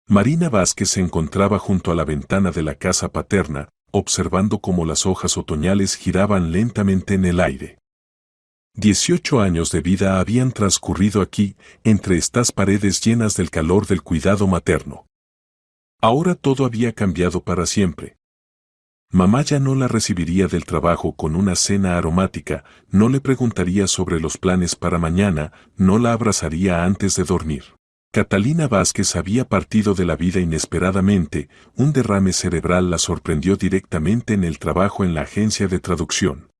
Marina Vázquez se encontraba junto a la ventana de la casa paterna, observando cómo las hojas otoñales giraban lentamente en el aire. 18 años de vida habían transcurrido aquí, entre estas paredes llenas del calor del cuidado materno. Ahora todo había cambiado para siempre. Mamá ya no la recibiría del trabajo con una cena aromática, no le preguntaría sobre los planes para mañana, no la abrazaría antes de dormir. Catalina Vázquez había partido de la vida inesperadamente, un derrame cerebral la sorprendió directamente en el trabajo en la agencia de traducción.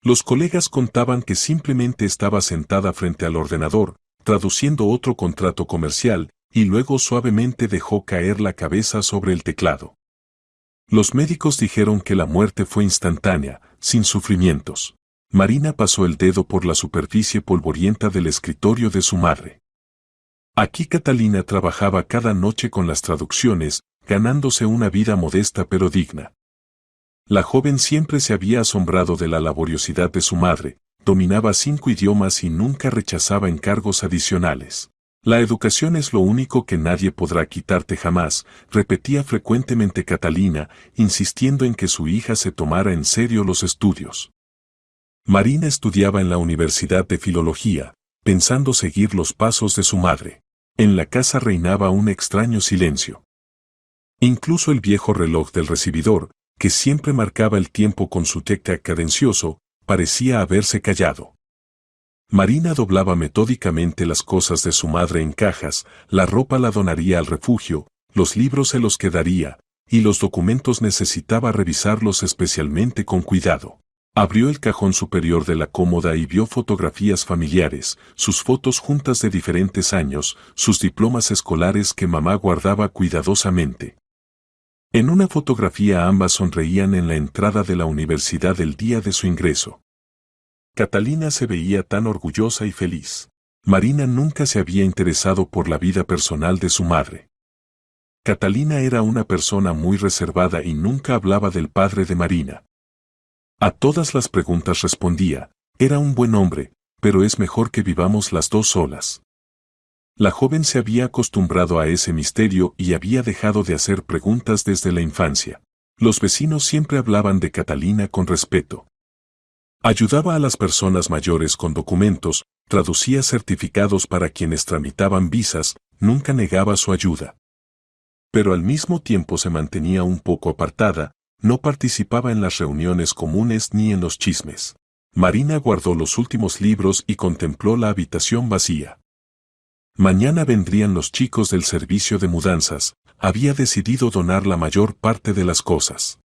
Los colegas contaban que simplemente estaba sentada frente al ordenador, traduciendo otro contrato comercial, y luego suavemente dejó caer la cabeza sobre el teclado. Los médicos dijeron que la muerte fue instantánea, sin sufrimientos. Marina pasó el dedo por la superficie polvorienta del escritorio de su madre. Aquí Catalina trabajaba cada noche con las traducciones, ganándose una vida modesta pero digna. La joven siempre se había asombrado de la laboriosidad de su madre, dominaba 5 idiomas y nunca rechazaba encargos adicionales. La educación es lo único que nadie podrá quitarte jamás, repetía frecuentemente Catalina, insistiendo en que su hija se tomara en serio los estudios. Marina estudiaba en la Universidad de Filología, pensando seguir los pasos de su madre. En la casa reinaba un extraño silencio. Incluso el viejo reloj del recibidor, que siempre marcaba el tiempo con su tic-tac cadencioso, parecía haberse callado. Marina doblaba metódicamente las cosas de su madre en cajas, la ropa la donaría al refugio, los libros se los quedaría, y los documentos necesitaba revisarlos especialmente con cuidado. Abrió el cajón superior de la cómoda y vio fotografías familiares, sus fotos juntas de diferentes años, sus diplomas escolares que mamá guardaba cuidadosamente. En una fotografía ambas sonreían en la entrada de la universidad el día de su ingreso. Catalina se veía tan orgullosa y feliz. Marina nunca se había interesado por la vida personal de su madre. Catalina era una persona muy reservada y nunca hablaba del padre de Marina. A todas las preguntas respondía, era un buen hombre, pero es mejor que vivamos las dos solas. La joven se había acostumbrado a ese misterio y había dejado de hacer preguntas desde la infancia. Los vecinos siempre hablaban de Catalina con respeto. Ayudaba a las personas mayores con documentos, traducía certificados para quienes tramitaban visas, nunca negaba su ayuda. Pero al mismo tiempo se mantenía un poco apartada, no participaba en las reuniones comunes ni en los chismes. Marina guardó los últimos libros y contempló la habitación vacía. Mañana vendrían los chicos del servicio de mudanzas, había decidido donar la mayor parte de las cosas.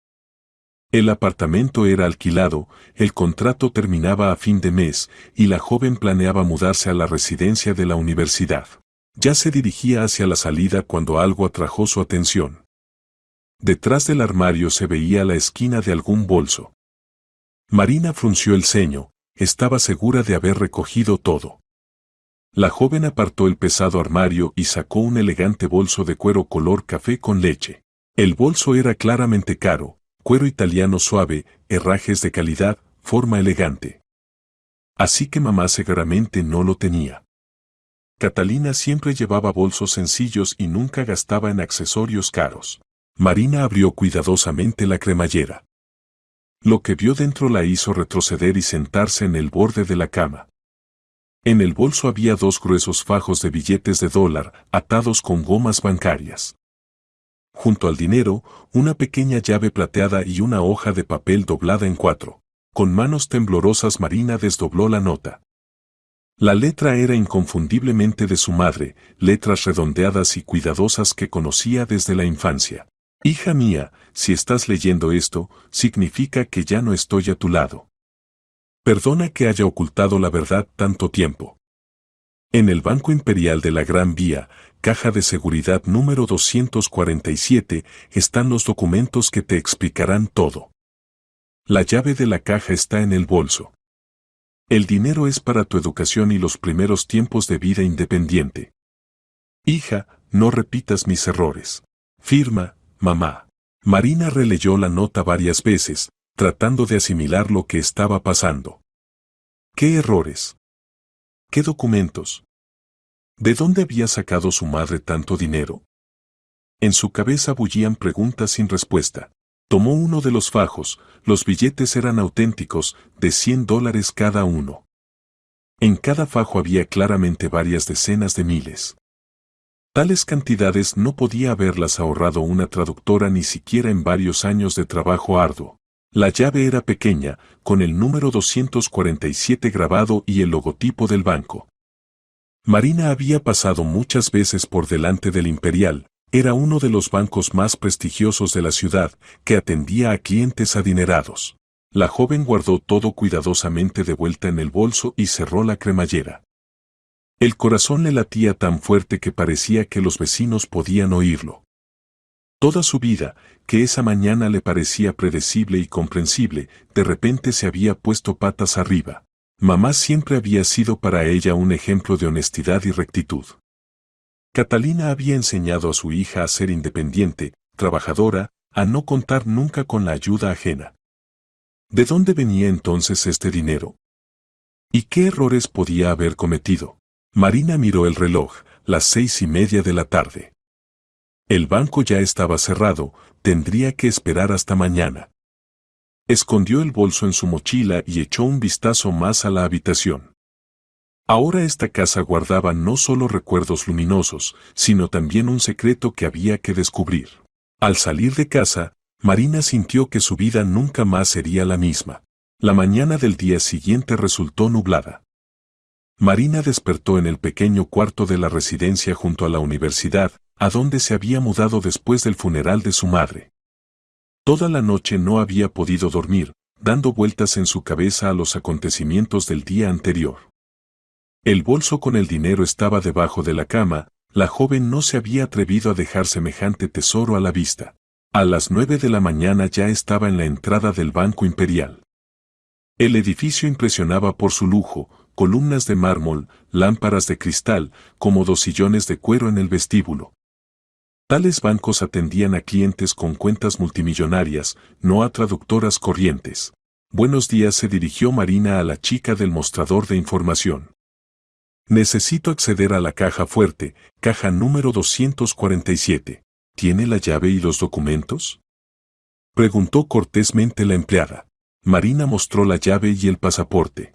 El apartamento era alquilado, el contrato terminaba a fin de mes, y la joven planeaba mudarse a la residencia de la universidad. Ya se dirigía hacia la salida cuando algo atrajo su atención. Detrás del armario se veía la esquina de algún bolso. Marina frunció el ceño, estaba segura de haber recogido todo. La joven apartó el pesado armario y sacó un elegante bolso de cuero color café con leche. El bolso era claramente caro, cuero italiano suave, herrajes de calidad, forma elegante. Así que mamá seguramente no lo tenía. Catalina siempre llevaba bolsos sencillos y nunca gastaba en accesorios caros. Marina abrió cuidadosamente la cremallera. Lo que vio dentro la hizo retroceder y sentarse en el borde de la cama. En el bolso había 2 gruesos fajos de billetes de $, atados con gomas bancarias. Junto al dinero, una pequeña llave plateada y una hoja de papel doblada en 4. Con manos temblorosas Marina desdobló la nota. La letra era inconfundiblemente de su madre, letras redondeadas y cuidadosas que conocía desde la infancia. Hija mía, si estás leyendo esto, significa que ya no estoy a tu lado. Perdona que haya ocultado la verdad tanto tiempo. En el Banco Imperial de la Gran Vía, caja de seguridad número 247, están los documentos que te explicarán todo. La llave de la caja está en el bolso. El dinero es para tu educación y los primeros tiempos de vida independiente. Hija, no repitas mis errores. Firma, mamá. Marina releyó la nota varias veces, tratando de asimilar lo que estaba pasando. ¿Qué errores? ¿Qué documentos? ¿De dónde había sacado su madre tanto dinero? En su cabeza bullían preguntas sin respuesta. Tomó uno de los fajos, los billetes eran auténticos, de $100 cada uno. En cada fajo había claramente varias decenas de miles. Tales cantidades no podía haberlas ahorrado una traductora ni siquiera en varios años de trabajo arduo. La llave era pequeña, con el número 247 grabado y el logotipo del banco. Marina había pasado muchas veces por delante del Imperial, era uno de los bancos más prestigiosos de la ciudad, que atendía a clientes adinerados. La joven guardó todo cuidadosamente de vuelta en el bolso y cerró la cremallera. El corazón le latía tan fuerte que parecía que los vecinos podían oírlo. Toda su vida, que esa mañana le parecía predecible y comprensible, de repente se había puesto patas arriba. Mamá siempre había sido para ella un ejemplo de honestidad y rectitud. Catalina había enseñado a su hija a ser independiente, trabajadora, a no contar nunca con la ayuda ajena. ¿De dónde venía entonces este dinero? ¿Y qué errores podía haber cometido? Marina miró el reloj, las 6:30 de la tarde. El banco ya estaba cerrado, tendría que esperar hasta mañana. Escondió el bolso en su mochila y echó un vistazo más a la habitación. Ahora esta casa guardaba no solo recuerdos luminosos, sino también un secreto que había que descubrir. Al salir de casa, Marina sintió que su vida nunca más sería la misma. La mañana del día siguiente resultó nublada. Marina despertó en el pequeño cuarto de la residencia junto a la universidad, a donde se había mudado después del funeral de su madre. Toda la noche no había podido dormir, dando vueltas en su cabeza a los acontecimientos del día anterior. El bolso con el dinero estaba debajo de la cama, la joven no se había atrevido a dejar semejante tesoro a la vista. A las 9 de la mañana ya estaba en la entrada del Banco Imperial. El edificio impresionaba por su lujo, columnas de mármol, lámparas de cristal, cómodos sillones de cuero en el vestíbulo. Tales bancos atendían a clientes con cuentas multimillonarias, no a traductoras corrientes. Buenos días, se dirigió Marina a la chica del mostrador de información. Necesito acceder a la caja fuerte, caja número 247. ¿Tiene la llave y los documentos? Preguntó cortésmente la empleada. Marina mostró la llave y el pasaporte.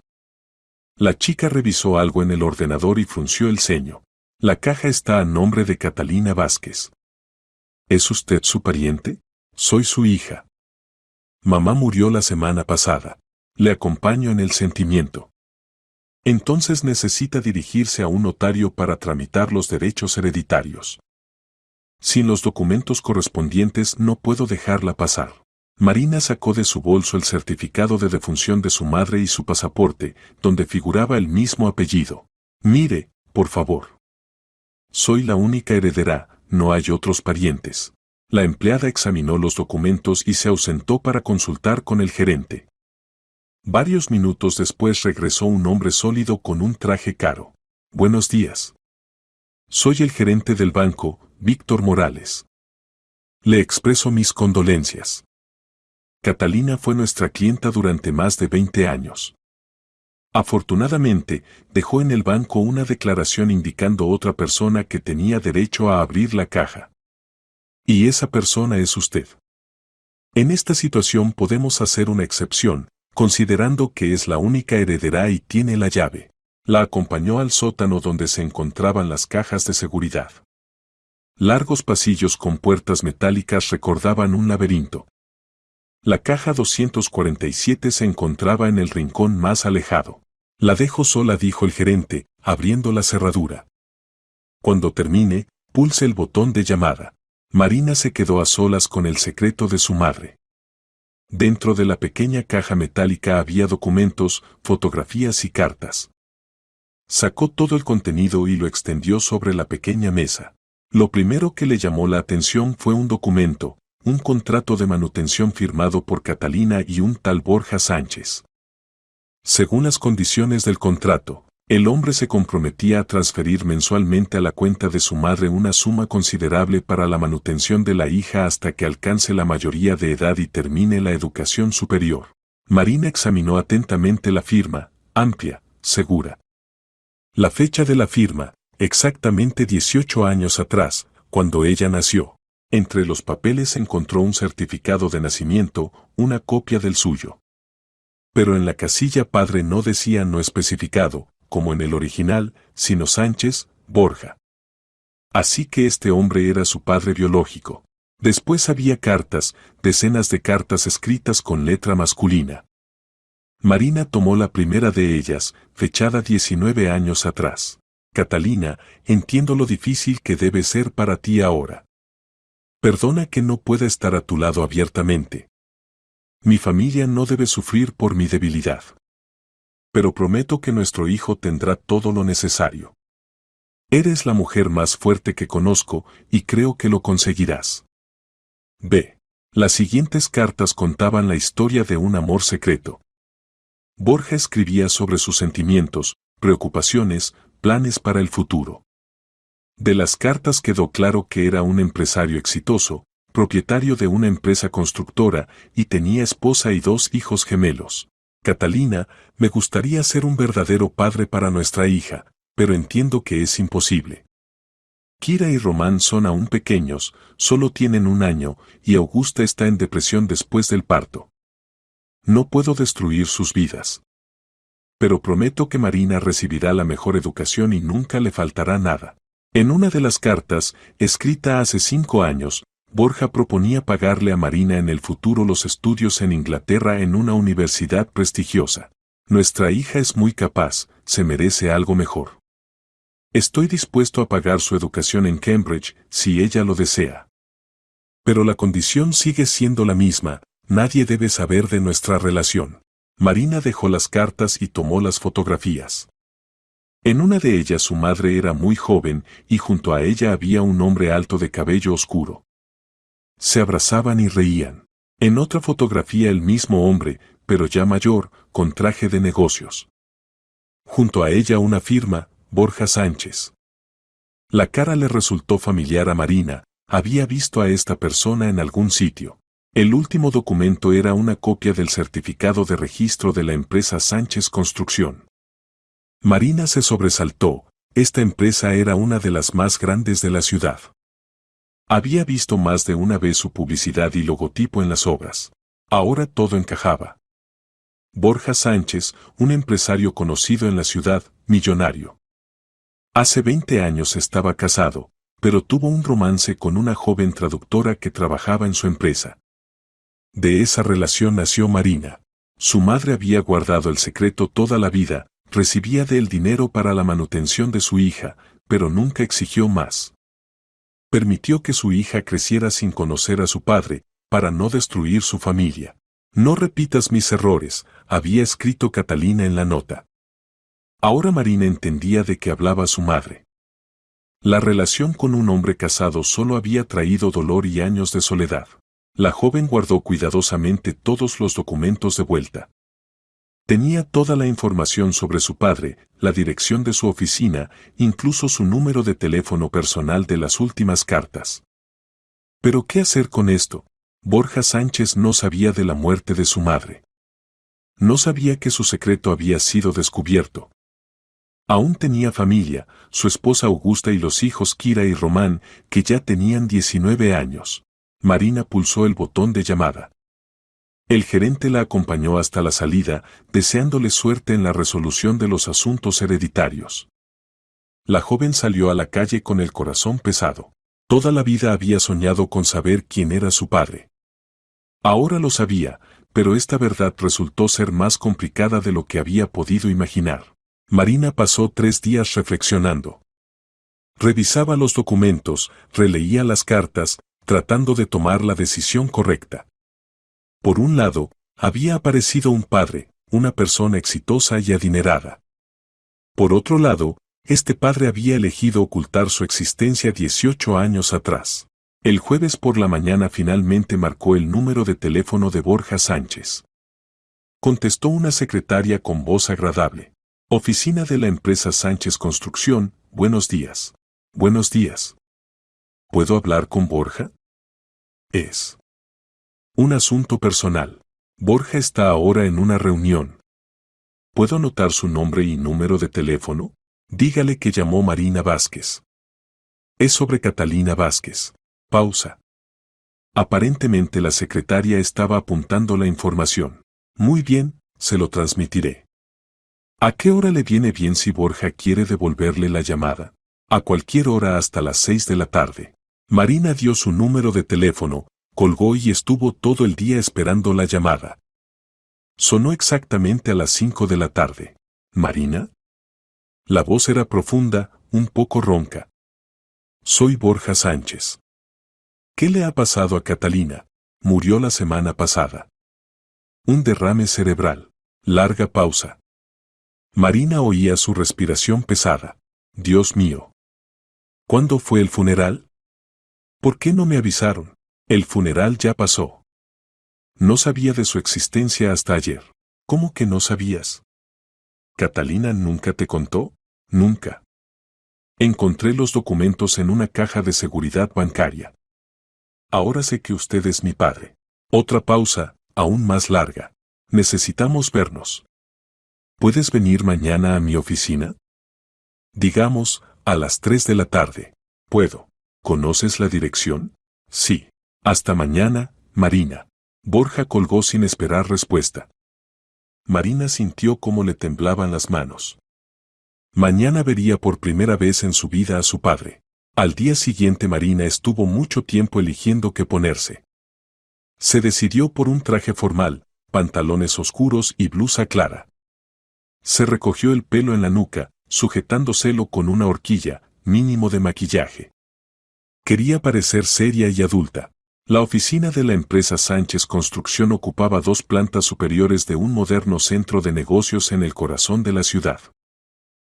La chica revisó algo en el ordenador y frunció el ceño. La caja está a nombre de Catalina Vázquez. ¿Es usted su pariente? Soy su hija. Mamá murió la semana pasada. Le acompaño en el sentimiento. Entonces necesita dirigirse a un notario para tramitar los derechos hereditarios. Sin los documentos correspondientes no puedo dejarla pasar. Marina sacó de su bolso el certificado de defunción de su madre y su pasaporte, donde figuraba el mismo apellido. Mire, por favor. Soy la única heredera, no hay otros parientes. La empleada examinó los documentos y se ausentó para consultar con el gerente. Varios minutos después regresó un hombre sólido con un traje caro. Buenos días. Soy el gerente del banco, Víctor Morales. Le expreso mis condolencias. Catalina fue nuestra clienta durante más de 20 años. Afortunadamente, dejó en el banco una declaración indicando otra persona que tenía derecho a abrir la caja. Y esa persona es usted. En esta situación podemos hacer una excepción, considerando que es la única heredera y tiene la llave. La acompañó al sótano donde se encontraban las cajas de seguridad. Largos pasillos con puertas metálicas recordaban un laberinto. La caja 247 se encontraba en el rincón más alejado. La dejo sola, dijo el gerente, abriendo la cerradura. Cuando termine, pulse el botón de llamada. Marina se quedó a solas con el secreto de su madre. Dentro de la pequeña caja metálica había documentos, fotografías y cartas. Sacó todo el contenido y lo extendió sobre la pequeña mesa. Lo primero que le llamó la atención fue un documento, un contrato de manutención firmado por Catalina y un tal Borja Sánchez. Según las condiciones del contrato, el hombre se comprometía a transferir mensualmente a la cuenta de su madre una suma considerable para la manutención de la hija hasta que alcance la mayoría de edad y termine la educación superior. Marina examinó atentamente la firma, amplia, segura. La fecha de la firma, exactamente 18 años atrás, cuando ella nació. Entre los papeles encontró un certificado de nacimiento, una copia del suyo. Pero en la casilla padre no decía no especificado, como en el original, sino Sánchez, Borja. Así que este hombre era su padre biológico. Después había cartas, decenas de cartas escritas con letra masculina. Marina tomó la primera de ellas, fechada 19 años atrás. Catalina, entiendo lo difícil que debe ser para ti ahora. Perdona que no pueda estar a tu lado abiertamente. Mi familia no debe sufrir por mi debilidad. Pero prometo que nuestro hijo tendrá todo lo necesario. Eres la mujer más fuerte que conozco y creo que lo conseguirás. B. Las siguientes cartas contaban la historia de un amor secreto. Borja escribía sobre sus sentimientos, preocupaciones, planes para el futuro. De las cartas quedó claro que era un empresario exitoso, propietario de una empresa constructora y tenía esposa y 2 hijos gemelos. Catalina, me gustaría ser un verdadero padre para nuestra hija, pero entiendo que es imposible. Kira y Román son aún pequeños, solo tienen 1 año, y Augusta está en depresión después del parto. No puedo destruir sus vidas. Pero prometo que Marina recibirá la mejor educación y nunca le faltará nada. En una de las cartas, escrita hace 5 años, Borja proponía pagarle a Marina en el futuro los estudios en Inglaterra en una universidad prestigiosa. Nuestra hija es muy capaz, se merece algo mejor. Estoy dispuesto a pagar su educación en Cambridge, si ella lo desea. Pero la condición sigue siendo la misma, nadie debe saber de nuestra relación. Marina dejó las cartas y tomó las fotografías. En una de ellas su madre era muy joven y junto a ella había un hombre alto de cabello oscuro. Se abrazaban y reían. En otra fotografía el mismo hombre, pero ya mayor, con traje de negocios. Junto a ella una firma, Borja Sánchez. La cara le resultó familiar a Marina, había visto a esta persona en algún sitio. El último documento era una copia del certificado de registro de la empresa Sánchez Construcción. Marina se sobresaltó, esta empresa era una de las más grandes de la ciudad. Había visto más de una vez su publicidad y logotipo en las obras. Ahora todo encajaba. Borja Sánchez, un empresario conocido en la ciudad, millonario. Hace 20 años estaba casado, pero tuvo un romance con una joven traductora que trabajaba en su empresa. De esa relación nació Marina. Su madre había guardado el secreto toda la vida, recibía de él dinero para la manutención de su hija, pero nunca exigió más. Permitió que su hija creciera sin conocer a su padre, para no destruir su familia. No repitas mis errores, había escrito Catalina en la nota. Ahora Marina entendía de qué hablaba su madre. La relación con un hombre casado solo había traído dolor y años de soledad. La joven guardó cuidadosamente todos los documentos de vuelta. Tenía toda la información sobre su padre, la dirección de su oficina, incluso su número de teléfono personal de las últimas cartas. ¿Pero qué hacer con esto? Borja Sánchez no sabía de la muerte de su madre. No sabía que su secreto había sido descubierto. Aún tenía familia, su esposa Augusta y los hijos Kira y Román, que ya tenían 19 años. Marina pulsó el botón de llamada. El gerente la acompañó hasta la salida, deseándole suerte en la resolución de los asuntos hereditarios. La joven salió a la calle con el corazón pesado. Toda la vida había soñado con saber quién era su padre. Ahora lo sabía, pero esta verdad resultó ser más complicada de lo que había podido imaginar. Marina pasó 3 días reflexionando. Revisaba los documentos, releía las cartas, tratando de tomar la decisión correcta. Por un lado, había aparecido un padre, una persona exitosa y adinerada. Por otro lado, este padre había elegido ocultar su existencia 18 años atrás. El jueves por la mañana finalmente marcó el número de teléfono de Borja Sánchez. Contestó una secretaria con voz agradable. Oficina de la empresa Sánchez Construcción, buenos días. Buenos días. ¿Puedo hablar con Borja? Es un asunto personal. Borja está ahora en una reunión. ¿Puedo anotar su nombre y número de teléfono? Dígale que llamó Marina Vázquez. Es sobre Catalina Vázquez. Pausa. Aparentemente la secretaria estaba apuntando la información. Muy bien, se lo transmitiré. ¿A qué hora le viene bien si Borja quiere devolverle la llamada? A cualquier hora hasta las 6 de la tarde. Marina dio su número de teléfono, colgó y estuvo todo el día esperando la llamada. Sonó exactamente a las 5 de la tarde. ¿Marina? La voz era profunda, un poco ronca. Soy Borja Sánchez. ¿Qué le ha pasado a Catalina? Murió la semana pasada. Un derrame cerebral. Larga pausa. Marina oía su respiración pesada. Dios mío. ¿Cuándo fue el funeral? ¿Por qué no me avisaron? El funeral ya pasó. No sabía de su existencia hasta ayer. ¿Cómo que no sabías? ¿Catalina nunca te contó? Nunca. Encontré los documentos en una caja de seguridad bancaria. Ahora sé que usted es mi padre. Otra pausa, aún más larga. Necesitamos vernos. ¿Puedes venir mañana a mi oficina? Digamos, a las 3 de la tarde. Puedo. ¿Conoces la dirección? Sí. Hasta mañana, Marina. Borja colgó sin esperar respuesta. Marina sintió cómo le temblaban las manos. Mañana vería por primera vez en su vida a su padre. Al día siguiente Marina estuvo mucho tiempo eligiendo qué ponerse. Se decidió por un traje formal, pantalones oscuros y blusa clara. Se recogió el pelo en la nuca, sujetándoselo con una horquilla, mínimo de maquillaje. Quería parecer seria y adulta. La oficina de la empresa Sánchez Construcción ocupaba 2 plantas superiores de un moderno centro de negocios en el corazón de la ciudad.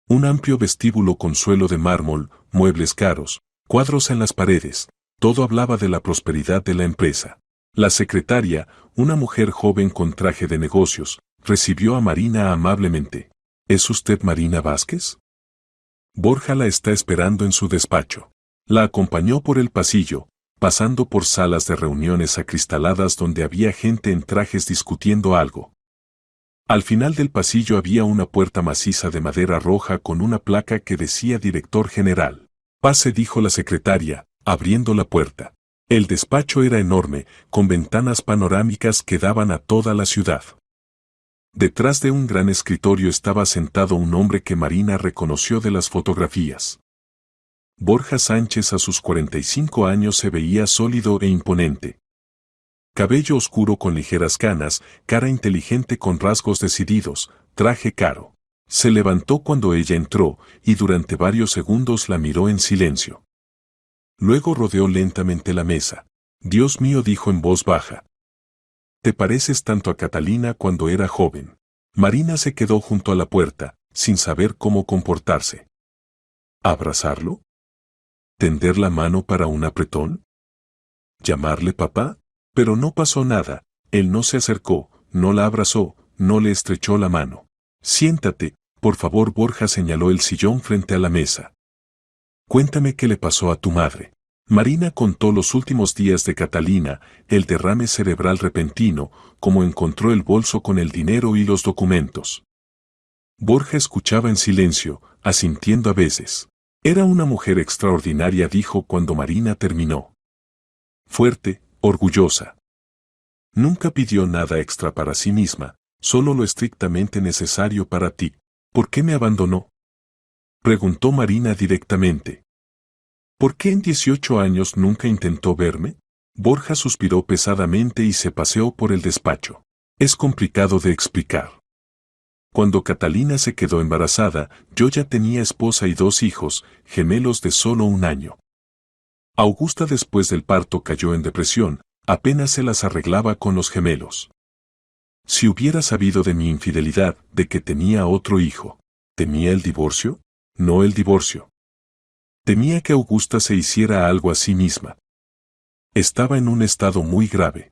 Un amplio vestíbulo con suelo de mármol, muebles caros, cuadros en las paredes, todo hablaba de la prosperidad de la empresa. La secretaria, una mujer joven con traje de negocios, recibió a Marina amablemente. ¿Es usted Marina Vázquez? Borja la está esperando en su despacho. La acompañó por el pasillo, pasando por salas de reuniones acristaladas donde había gente en trajes discutiendo algo. Al final del pasillo había una puerta maciza de madera roja con una placa que decía Director General. Pase, dijo la secretaria, abriendo la puerta. El despacho era enorme, con ventanas panorámicas que daban a toda la ciudad. Detrás de un gran escritorio estaba sentado un hombre que Marina reconoció de las fotografías. Borja Sánchez a sus 45 años se veía sólido e imponente. Cabello oscuro con ligeras canas, cara inteligente con rasgos decididos, traje caro. Se levantó cuando ella entró, y durante varios segundos la miró en silencio. Luego rodeó lentamente la mesa. Dios mío, dijo en voz baja. Te pareces tanto a Catalina cuando era joven. Marina se quedó junto a la puerta, sin saber cómo comportarse. ¿Abrazarlo? ¿Tender la mano para un apretón? ¿Llamarle papá? Pero no pasó nada. Él no se acercó, no la abrazó, no le estrechó la mano. Siéntate, por favor. Borja señaló el sillón frente a la mesa. Cuéntame qué le pasó a tu madre. Marina contó los últimos días de Catalina, el derrame cerebral repentino, cómo encontró el bolso con el dinero y los documentos. Borja escuchaba en silencio, asintiendo a veces. Era una mujer extraordinaria, dijo cuando Marina terminó. Fuerte, orgullosa. Nunca pidió nada extra para sí misma, solo lo estrictamente necesario para ti. ¿Por qué me abandonó? Preguntó Marina directamente. ¿Por qué en 18 años nunca intentó verme? Borja suspiró pesadamente y se paseó por el despacho. Es complicado de explicar. Cuando Catalina se quedó embarazada, yo ya tenía esposa y 2 hijos, gemelos de solo 1 año. Augusta después del parto cayó en depresión, apenas se las arreglaba con los gemelos. Si hubiera sabido de mi infidelidad, de que tenía otro hijo, ¿temía el divorcio? No el divorcio. Temía que Augusta se hiciera algo a sí misma. Estaba en un estado muy grave.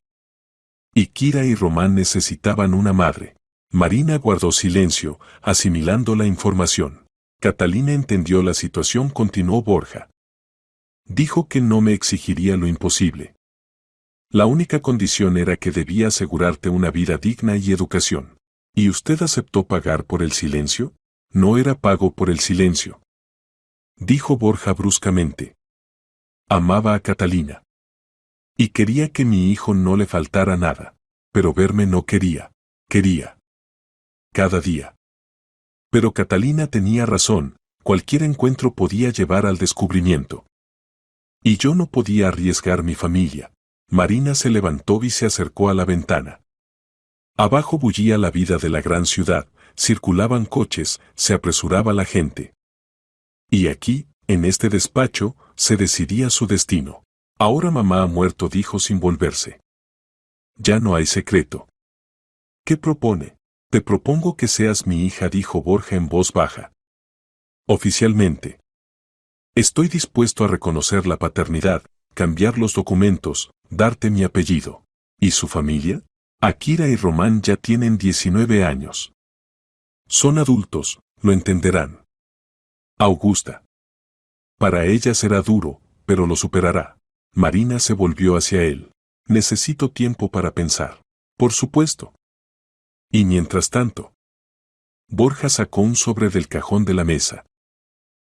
Y Kira y Román necesitaban una madre. Marina guardó silencio, asimilando la información. Catalina entendió la situación, continuó Borja. Dijo que no me exigiría lo imposible. La única condición era que debía asegurarte una vida digna y educación. ¿Y usted aceptó pagar por el silencio? No era pago por el silencio. Dijo Borja bruscamente. Amaba a Catalina. Y quería que mi hijo no le faltara nada. Pero verme no quería. Quería. Cada día. Pero Catalina tenía razón, cualquier encuentro podía llevar al descubrimiento. Y yo no podía arriesgar mi familia. Marina se levantó y se acercó a la ventana. Abajo bullía la vida de la gran ciudad, circulaban coches, se apresuraba la gente. Y aquí, en este despacho, se decidía su destino. Ahora mamá ha muerto, dijo sin volverse. Ya no hay secreto. ¿Qué propone? Te propongo que seas mi hija, dijo Borja en voz baja. Oficialmente. Estoy dispuesto a reconocer la paternidad, cambiar los documentos, darte mi apellido. ¿Y su familia? Akira y Román ya tienen 19 años. Son adultos, lo entenderán. Augusta. Para ella será duro, pero lo superará. Marina se volvió hacia él. Necesito tiempo para pensar. Por supuesto. Y mientras tanto. Borja sacó un sobre del cajón de la mesa.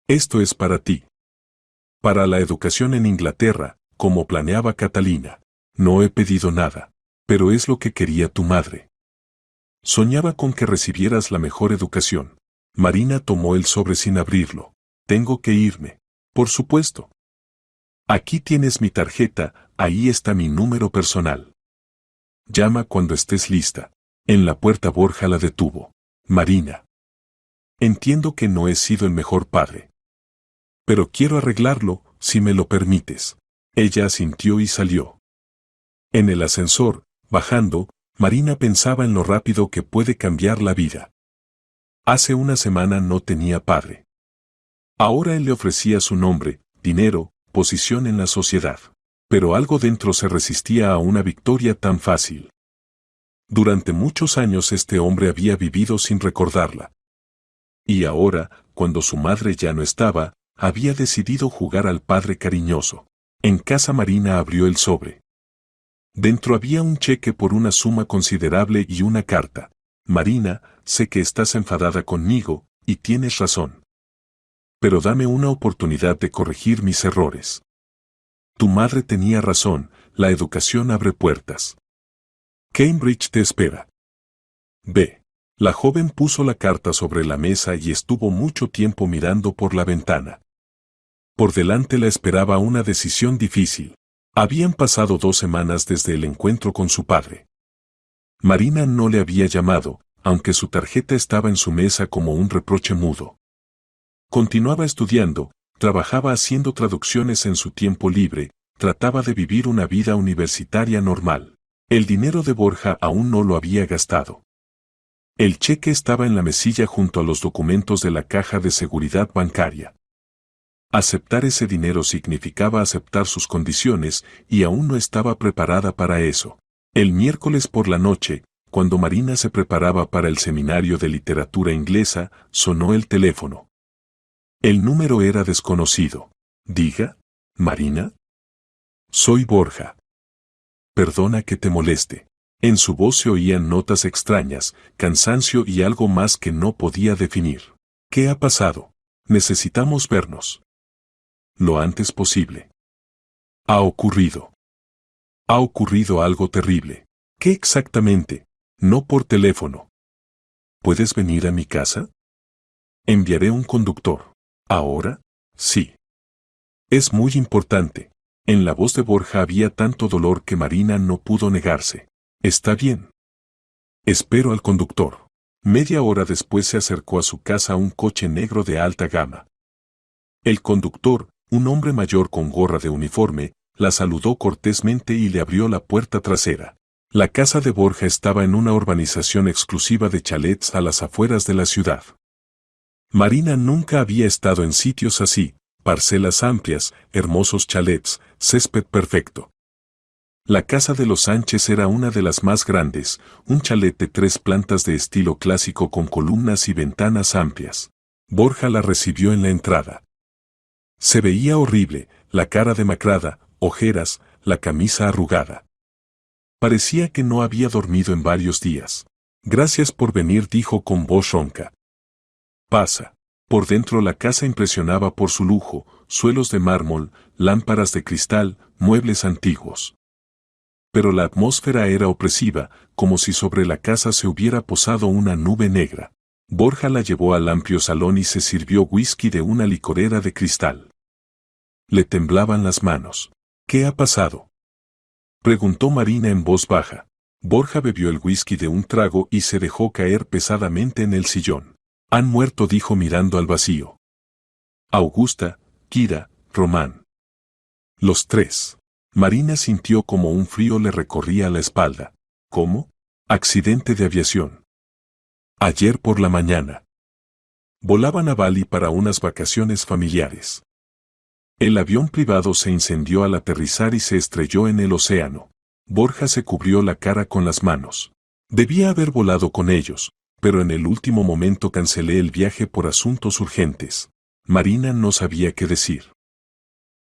Esto es para ti. Para la educación en Inglaterra, como planeaba Catalina. No he pedido nada. Pero es lo que quería tu madre. Soñaba con que recibieras la mejor educación. Marina tomó el sobre sin abrirlo. Tengo que irme. Por supuesto. Aquí tienes mi tarjeta, ahí está mi número personal. Llama cuando estés lista. En la puerta Borja la detuvo. Marina. Entiendo que no he sido el mejor padre. Pero quiero arreglarlo, si me lo permites. Ella asintió y salió. En el ascensor, bajando, Marina pensaba en lo rápido que puede cambiar la vida. Hace una semana no tenía padre. Ahora él le ofrecía su nombre, dinero, posición en la sociedad. Pero algo dentro se resistía a una victoria tan fácil. Durante muchos años este hombre había vivido sin recordarla. Y ahora, cuando su madre ya no estaba, había decidido jugar al padre cariñoso. En casa Marina abrió el sobre. Dentro había un cheque por una suma considerable y una carta. Marina, sé que estás enfadada conmigo, y tienes razón. Pero dame una oportunidad de corregir mis errores. Tu madre tenía razón, la educación abre puertas. Cambridge te espera. B. La joven puso la carta sobre la mesa y estuvo mucho tiempo mirando por la ventana. Por delante la esperaba una decisión difícil. Habían pasado 2 semanas desde el encuentro con su padre. Marina no le había llamado, aunque su tarjeta estaba en su mesa como un reproche mudo. Continuaba estudiando, trabajaba haciendo traducciones en su tiempo libre, trataba de vivir una vida universitaria normal. El dinero de Borja aún no lo había gastado. El cheque estaba en la mesilla junto a los documentos de la caja de seguridad bancaria. Aceptar ese dinero significaba aceptar sus condiciones y aún no estaba preparada para eso. El miércoles por la noche, cuando Marina se preparaba para el seminario de literatura inglesa, sonó el teléfono. El número era desconocido. Diga, Marina. Soy Borja. Perdona que te moleste. En su voz se oían notas extrañas, cansancio y algo más que no podía definir. ¿Qué ha pasado? Necesitamos vernos. Lo antes posible. Ha ocurrido. Ha ocurrido algo terrible. ¿Qué exactamente? No por teléfono. ¿Puedes venir a mi casa? Enviaré un conductor. ¿Ahora? Sí. Es muy importante. En la voz de Borja había tanto dolor que Marina no pudo negarse. Está bien. Espero al conductor. Media hora después se acercó a su casa un coche negro de alta gama. El conductor, un hombre mayor con gorra de uniforme, la saludó cortésmente y le abrió la puerta trasera. La casa de Borja estaba en una urbanización exclusiva de chalets a las afueras de la ciudad. Marina nunca había estado en sitios así, parcelas amplias, hermosos chalets, césped perfecto. La casa de los Sánchez era una de las más grandes, un chalet de 3 plantas de estilo clásico con columnas y ventanas amplias. Borja la recibió en la entrada. Se veía horrible, la cara demacrada, ojeras, la camisa arrugada. Parecía que no había dormido en varios días. Gracias por venir, dijo con voz ronca. Pasa. Por dentro la casa impresionaba por su lujo, suelos de mármol, lámparas de cristal, muebles antiguos. pero la atmósfera era opresiva, como si sobre la casa se hubiera posado una nube negra. Borja la llevó al amplio salón y se sirvió whisky de una licorera de cristal. Le temblaban las manos. ¿Qué ha pasado?, preguntó Marina en voz baja. Borja bebió el whisky de un trago y se dejó caer pesadamente en el sillón. Han muerto, dijo mirando al vacío. Augusta, Kira, Román. Los tres. Marina sintió como un frío le recorría la espalda. ¿Cómo? Accidente de aviación. Ayer por la mañana. Volaban a Bali para unas vacaciones familiares. El avión privado se incendió al aterrizar y se estrelló en el océano. Borja se cubrió la cara con las manos. Debía haber volado con ellos, pero en el último momento cancelé el viaje por asuntos urgentes. Marina no sabía qué decir.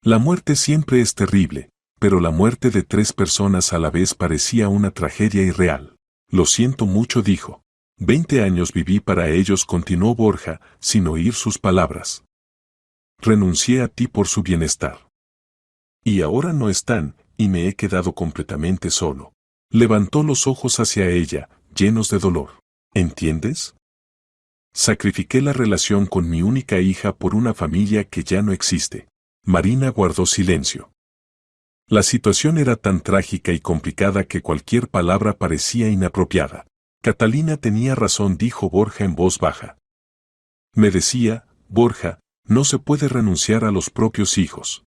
La muerte siempre es terrible, pero la muerte de 3 personas a la vez parecía una tragedia irreal. Lo siento mucho, dijo. 20 años viví para ellos, continuó Borja, sin oír sus palabras. Renuncié a ti por su bienestar. Y ahora no están, y me he quedado completamente solo. Levantó los ojos hacia ella, llenos de dolor. ¿Entiendes? Sacrifiqué la relación con mi única hija por una familia que ya no existe. Marina guardó silencio. La situación era tan trágica y complicada que cualquier palabra parecía inapropiada. Catalina tenía razón, dijo Borja en voz baja. Me decía, Borja, no se puede renunciar a los propios hijos.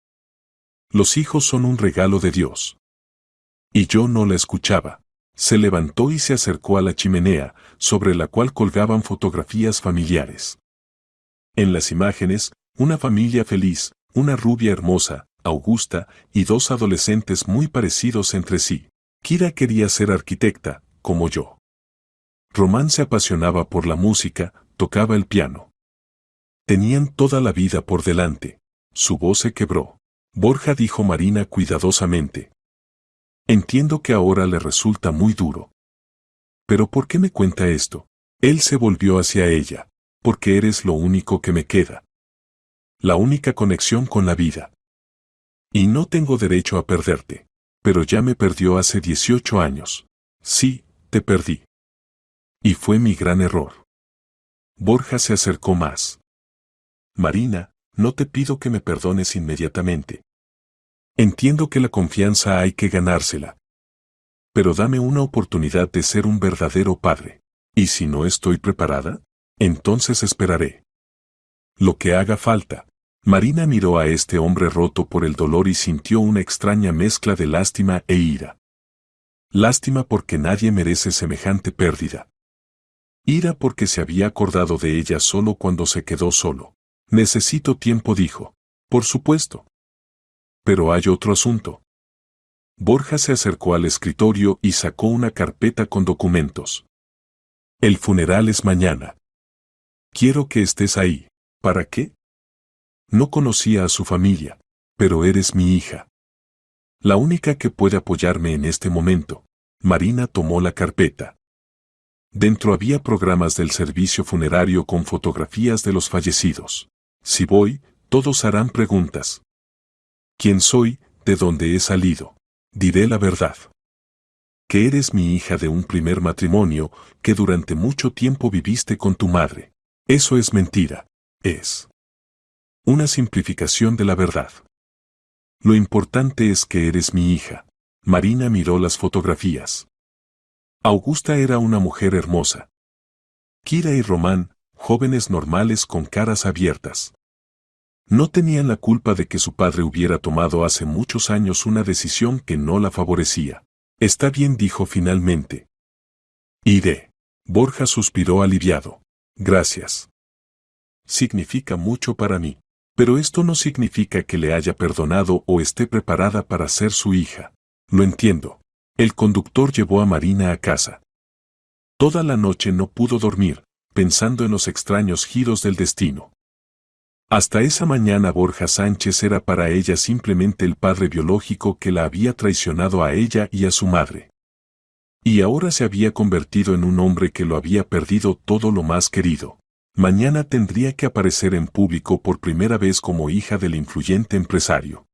Los hijos son un regalo de Dios. Y yo no la escuchaba. Se levantó y se acercó a la chimenea, sobre la cual colgaban fotografías familiares. En las imágenes, una familia feliz, una rubia hermosa, Augusta, y 2 adolescentes muy parecidos entre sí. Kira quería ser arquitecta, como yo. Román se apasionaba por la música, tocaba el piano. Tenían toda la vida por delante. Su voz se quebró. Borja, dijo Marina cuidadosamente. Entiendo que ahora le resulta muy duro. ¿Pero por qué me cuenta esto? Él se volvió hacia ella. Porque eres lo único que me queda. La única conexión con la vida. Y no tengo derecho a perderte. Pero ya me perdió hace 18 años. Sí, te perdí. Y fue mi gran error. Borja se acercó más. Marina, no te pido que me perdones inmediatamente. Entiendo que la confianza hay que ganársela. Pero dame una oportunidad de ser un verdadero padre. Y si no estoy preparada, entonces esperaré. Lo que haga falta. Marina miró a este hombre roto por el dolor y sintió una extraña mezcla de lástima e ira. Lástima porque nadie merece semejante pérdida. Ira porque se había acordado de ella solo cuando se quedó solo. Necesito tiempo, dijo. Por supuesto. Pero hay otro asunto. Borja se acercó al escritorio y sacó una carpeta con documentos. El funeral es mañana. Quiero que estés ahí. ¿Para qué? No conocía a su familia, pero eres mi hija. La única que puede apoyarme en este momento. Marina tomó la carpeta. Dentro había programas del servicio funerario con fotografías de los fallecidos. Si voy, todos harán preguntas. ¿Quién soy? ¿De dónde he salido? Diré la verdad. Que eres mi hija de un primer matrimonio, que durante mucho tiempo viviste con tu madre. Eso es mentira. Es una simplificación de la verdad. Lo importante es que eres mi hija. Marina miró las fotografías. Augusta era una mujer hermosa. Kira y Román, jóvenes normales con caras abiertas. No tenían la culpa de que su padre hubiera tomado hace muchos años una decisión que no la favorecía. Está bien, dijo finalmente. Iré. Borja suspiró aliviado. Gracias. Significa mucho para mí. Pero esto no significa que le haya perdonado o esté preparada para ser su hija. Lo entiendo. El conductor llevó a Marina a casa. Toda la noche no pudo dormir, pensando en los extraños giros del destino. Hasta esa mañana Borja Sánchez era para ella simplemente el padre biológico que la había traicionado a ella y a su madre. Y ahora se había convertido en un hombre que lo había perdido todo lo más querido. Mañana tendría que aparecer en público por primera vez como hija del influyente empresario.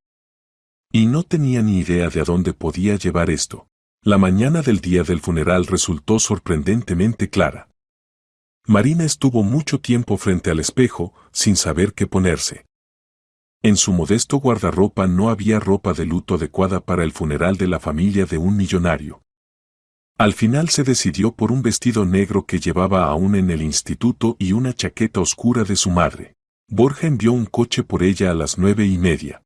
Y no tenía ni idea de a dónde podía llevar esto. La mañana del día del funeral resultó sorprendentemente clara. Marina estuvo mucho tiempo frente al espejo, sin saber qué ponerse. En su modesto guardarropa no había ropa de luto adecuada para el funeral de la familia de un millonario. Al final se decidió por un vestido negro que llevaba aún en el instituto y una chaqueta oscura de su madre. Borja envió un coche por ella a las 9:30.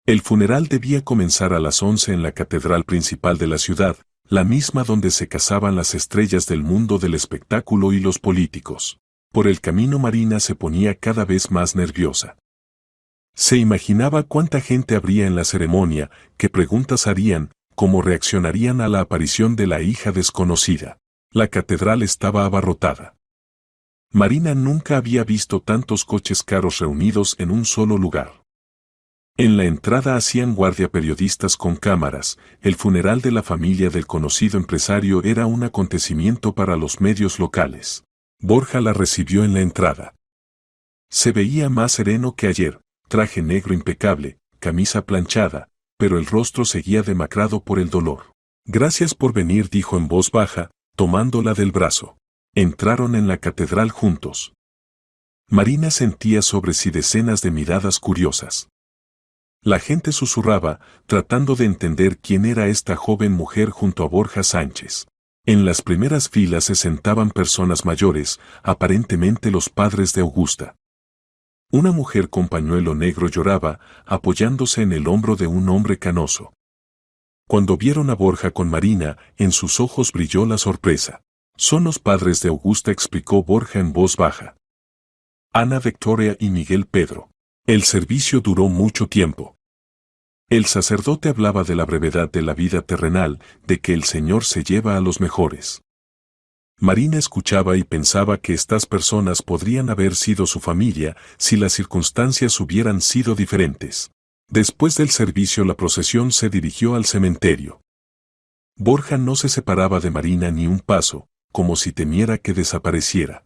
El funeral debía comenzar a las 11 en la catedral principal de la ciudad, la misma donde se casaban las estrellas del mundo del espectáculo y los políticos. Por el camino Marina se ponía cada vez más nerviosa. Se imaginaba cuánta gente habría en la ceremonia, qué preguntas harían, cómo reaccionarían a la aparición de la hija desconocida. La catedral estaba abarrotada. Marina nunca había visto tantos coches caros reunidos en un solo lugar. En la entrada hacían guardia periodistas con cámaras. El funeral de la familia del conocido empresario era un acontecimiento para los medios locales. Borja la recibió en la entrada. Se veía más sereno que ayer, traje negro impecable, camisa planchada, pero el rostro seguía demacrado por el dolor. Gracias por venir, dijo en voz baja, tomándola del brazo. Entraron en la catedral juntos. Marina sentía sobre sí decenas de miradas curiosas. La gente susurraba, tratando de entender quién era esta joven mujer junto a Borja Sánchez. En las primeras filas se sentaban personas mayores, aparentemente los padres de Augusta. Una mujer con pañuelo negro lloraba, apoyándose en el hombro de un hombre canoso. Cuando vieron a Borja con Marina, en sus ojos brilló la sorpresa. Son los padres de Augusta, explicó Borja en voz baja. Ana Victoria y Miguel Pedro. El servicio duró mucho tiempo. El sacerdote hablaba de la brevedad de la vida terrenal, de que el Señor se lleva a los mejores. Marina escuchaba y pensaba que estas personas podrían haber sido su familia si las circunstancias hubieran sido diferentes. Después del servicio la procesión se dirigió al cementerio. Borja no se separaba de Marina ni un paso, como si temiera que desapareciera.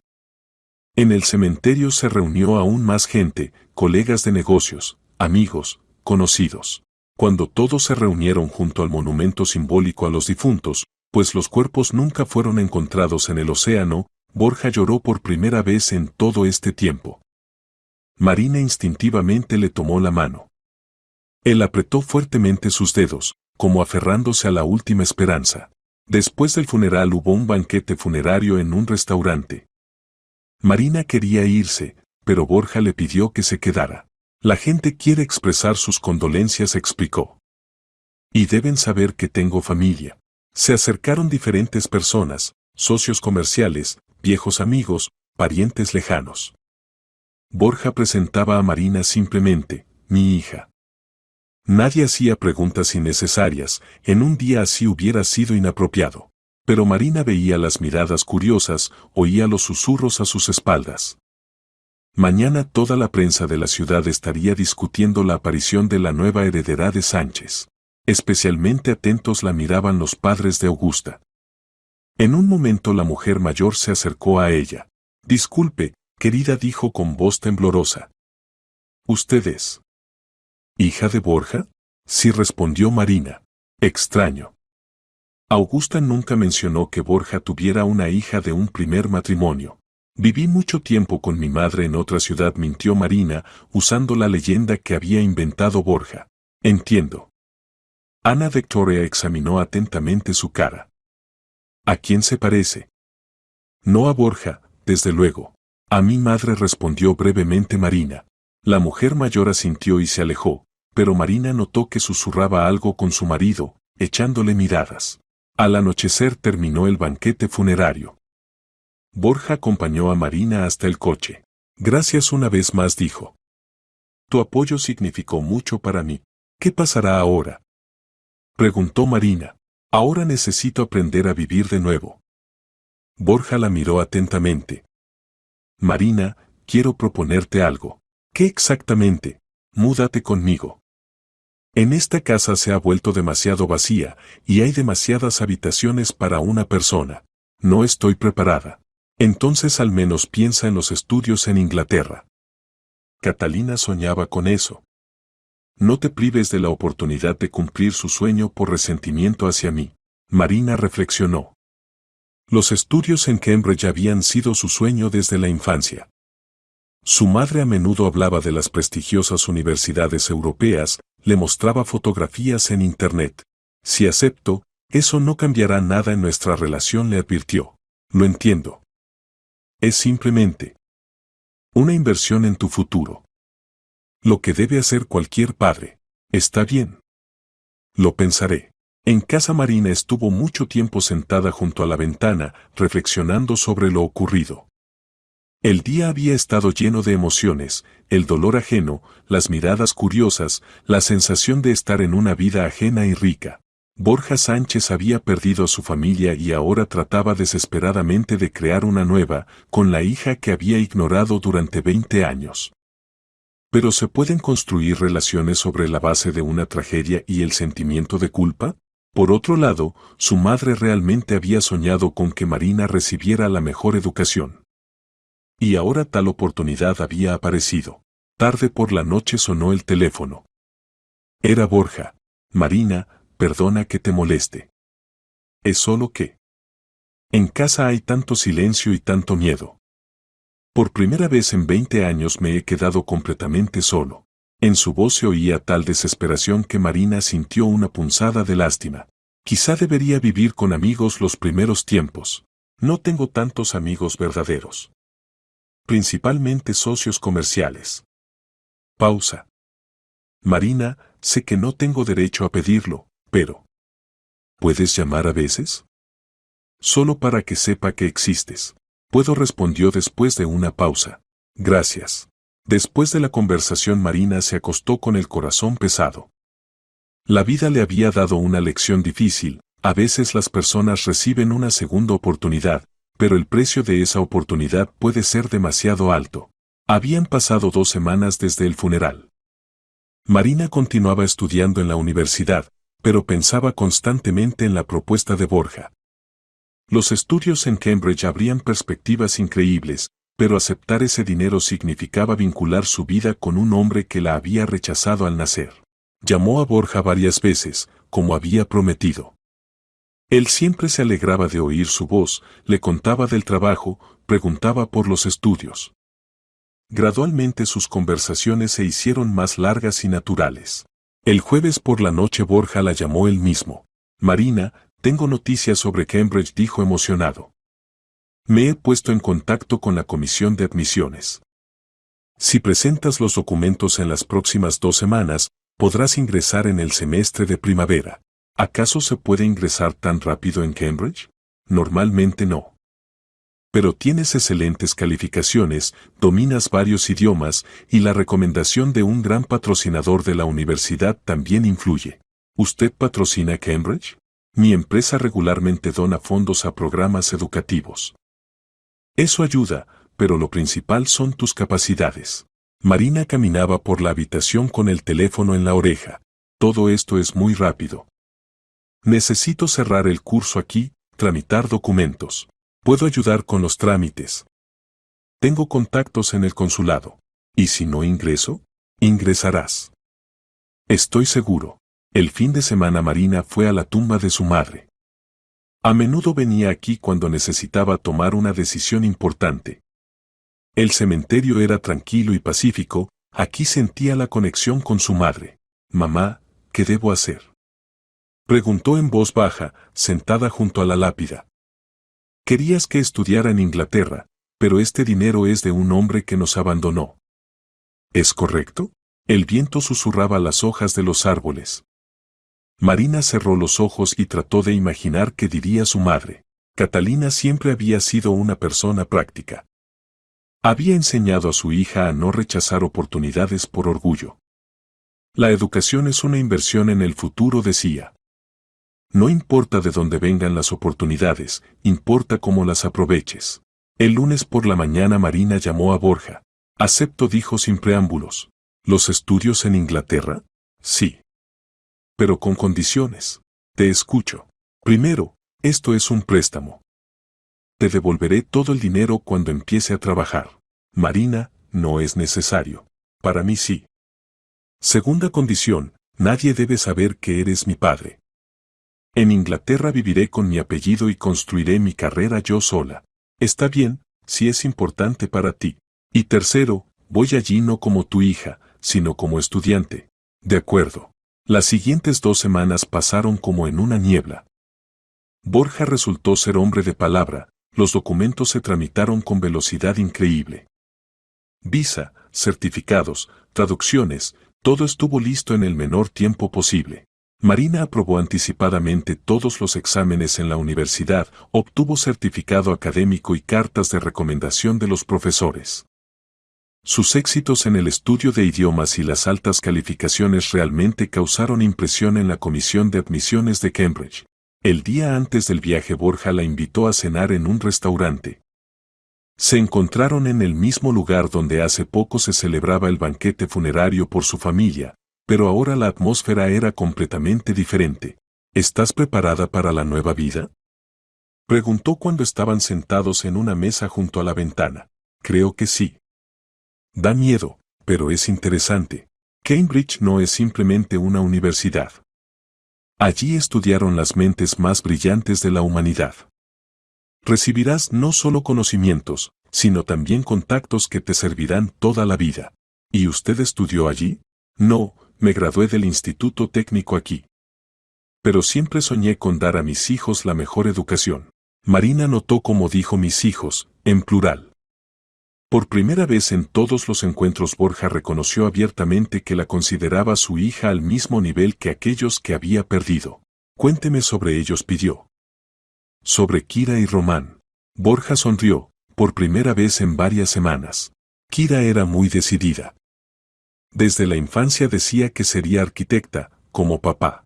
En el cementerio se reunió aún más gente, colegas de negocios, amigos, conocidos. Cuando todos se reunieron junto al monumento simbólico a los difuntos, pues los cuerpos nunca fueron encontrados en el océano, Borja lloró por primera vez en todo este tiempo. Marina instintivamente le tomó la mano. Él apretó fuertemente sus dedos, como aferrándose a la última esperanza. Después del funeral hubo un banquete funerario en un restaurante. Marina quería irse, pero Borja le pidió que se quedara. La gente quiere expresar sus condolencias, explicó. Y deben saber que tengo familia. Se acercaron diferentes personas, socios comerciales, viejos amigos, parientes lejanos. Borja presentaba a Marina simplemente, mi hija. Nadie hacía preguntas innecesarias, en un día así hubiera sido inapropiado. Pero Marina veía las miradas curiosas, oía los susurros a sus espaldas. Mañana toda la prensa de la ciudad estaría discutiendo la aparición de la nueva heredera de Sánchez. Especialmente atentos la miraban los padres de Augusta. En un momento la mujer mayor se acercó a ella. Disculpe, querida, dijo con voz temblorosa. ¿Usted es hija de Borja? Sí, respondió Marina. Extraño. Augusta nunca mencionó que Borja tuviera una hija de un primer matrimonio. Viví mucho tiempo con mi madre en otra ciudad, mintió Marina, usando la leyenda que había inventado Borja. Entiendo. Ana Victoria examinó atentamente su cara. ¿A quién se parece? No a Borja, desde luego. A mi madre, respondió brevemente Marina. La mujer mayor asintió y se alejó, pero Marina notó que susurraba algo con su marido, echándole miradas. Al anochecer terminó el banquete funerario. Borja acompañó a Marina hasta el coche. Gracias una vez más, dijo. Tu apoyo significó mucho para mí. ¿Qué pasará ahora? Preguntó Marina. Ahora necesito aprender a vivir de nuevo. Borja la miró atentamente. Marina, quiero proponerte algo. ¿Qué exactamente? Múdate conmigo. En esta casa se ha vuelto demasiado vacía, y hay demasiadas habitaciones para una persona. No estoy preparada. Entonces al menos piensa en los estudios en Inglaterra. Catalina soñaba con eso. No te prives de la oportunidad de cumplir su sueño por resentimiento hacia mí. Marina reflexionó. Los estudios en Cambridge habían sido su sueño desde la infancia. Su madre a menudo hablaba de las prestigiosas universidades europeas, le mostraba fotografías en Internet. Si acepto, eso no cambiará nada en nuestra relación, le advirtió. Lo entiendo. Es simplemente una inversión en tu futuro. Lo que debe hacer cualquier padre. Está bien. Lo pensaré. En casa Marina estuvo mucho tiempo sentada junto a la ventana, reflexionando sobre lo ocurrido. El día había estado lleno de emociones, el dolor ajeno, las miradas curiosas, la sensación de estar en una vida ajena y rica. Borja Sánchez había perdido a su familia y ahora trataba desesperadamente de crear una nueva, con la hija que había ignorado durante 20 años. ¿Pero se pueden construir relaciones sobre la base de una tragedia y el sentimiento de culpa? Por otro lado, su madre realmente había soñado con que Marina recibiera la mejor educación. Y ahora tal oportunidad había aparecido. Tarde por la noche sonó el teléfono. Era Borja. Marina, perdona que te moleste. Es solo que en casa hay tanto silencio y tanto miedo. Por primera vez en 20 años me he quedado completamente solo. En su voz se oía tal desesperación que Marina sintió una punzada de lástima. Quizá debería vivir con amigos los primeros tiempos. No tengo tantos amigos verdaderos. Principalmente socios comerciales. Pausa. Marina, sé que no tengo derecho a pedirlo, pero ¿puedes llamar a veces? Solo para que sepa que existes. Puedo, respondió después de una pausa. Gracias. Después de la conversación Marina se acostó con el corazón pesado. La vida le había dado una lección difícil, a veces las personas reciben una segunda oportunidad, pero el precio de esa oportunidad puede ser demasiado alto. Habían pasado 2 semanas desde el funeral. Marina continuaba estudiando en la universidad, pero pensaba constantemente en la propuesta de Borja. Los estudios en Cambridge abrían perspectivas increíbles, pero aceptar ese dinero significaba vincular su vida con un hombre que la había rechazado al nacer. Llamó a Borja varias veces, como había prometido. Él siempre se alegraba de oír su voz, le contaba del trabajo, preguntaba por los estudios. Gradualmente sus conversaciones se hicieron más largas y naturales. El jueves por la noche Borja la llamó él mismo. Marina, tengo noticias sobre Cambridge, dijo emocionado. Me he puesto en contacto con la comisión de admisiones. Si presentas los documentos en las próximas 2 semanas, podrás ingresar en el semestre de primavera. ¿Acaso se puede ingresar tan rápido en Cambridge? Normalmente no. Pero tienes excelentes calificaciones, dominas varios idiomas y la recomendación de un gran patrocinador de la universidad también influye. ¿Usted patrocina Cambridge? Mi empresa regularmente dona fondos a programas educativos. Eso ayuda, pero lo principal son tus capacidades. Marina caminaba por la habitación con el teléfono en la oreja. Todo esto es muy rápido. Necesito cerrar el curso aquí, tramitar documentos. Puedo ayudar con los trámites. Tengo contactos en el consulado. ¿Y si no ingreso? Ingresarás. Estoy seguro. El fin de semana Marina fue a la tumba de su madre. A menudo venía aquí cuando necesitaba tomar una decisión importante. El cementerio era tranquilo y pacífico, aquí sentía la conexión con su madre. Mamá, ¿qué debo hacer? Preguntó en voz baja, sentada junto a la lápida. Querías que estudiara en Inglaterra, pero este dinero es de un hombre que nos abandonó. ¿Es correcto? El viento susurraba las hojas de los árboles. Marina cerró los ojos y trató de imaginar qué diría su madre. Catalina siempre había sido una persona práctica. Había enseñado a su hija a no rechazar oportunidades por orgullo. La educación es una inversión en el futuro, decía. No importa de dónde vengan las oportunidades, importa cómo las aproveches. El lunes por la mañana Marina llamó a Borja. Acepto, dijo sin preámbulos. ¿Los estudios en Inglaterra? Sí. Pero con condiciones. Te escucho. Primero, esto es un préstamo. Te devolveré todo el dinero cuando empiece a trabajar. Marina, no es necesario. Para mí sí. Segunda condición, nadie debe saber que eres mi padre. En Inglaterra viviré con mi apellido y construiré mi carrera yo sola. Está bien, si es importante para ti. Y tercero, voy allí no como tu hija, sino como estudiante. De acuerdo. Las siguientes 2 semanas pasaron como en una niebla. Borja resultó ser hombre de palabra, los documentos se tramitaron con velocidad increíble. Visa, certificados, traducciones, todo estuvo listo en el menor tiempo posible. Marina aprobó anticipadamente todos los exámenes en la universidad, obtuvo certificado académico y cartas de recomendación de los profesores. Sus éxitos en el estudio de idiomas y las altas calificaciones realmente causaron impresión en la Comisión de Admisiones de Cambridge. El día antes del viaje Borja la invitó a cenar en un restaurante. Se encontraron en el mismo lugar donde hace poco se celebraba el banquete funerario por su familia, pero ahora la atmósfera era completamente diferente. ¿Estás preparada para la nueva vida? Preguntó cuando estaban sentados en una mesa junto a la ventana. Creo que sí. Da miedo, pero es interesante. Cambridge no es simplemente una universidad. Allí estudiaron las mentes más brillantes de la humanidad. Recibirás no solo conocimientos, sino también contactos que te servirán toda la vida. ¿Y usted estudió allí? No, me gradué del Instituto Técnico aquí. Pero siempre soñé con dar a mis hijos la mejor educación. Marina notó cómo dijo mis hijos, en plural. Por primera vez en todos los encuentros Borja reconoció abiertamente que la consideraba su hija al mismo nivel que aquellos que había perdido. Cuénteme sobre ellos, pidió. Sobre Kira y Román. Borja sonrió, por primera vez en varias semanas. Kira era muy decidida. Desde la infancia decía que sería arquitecta, como papá.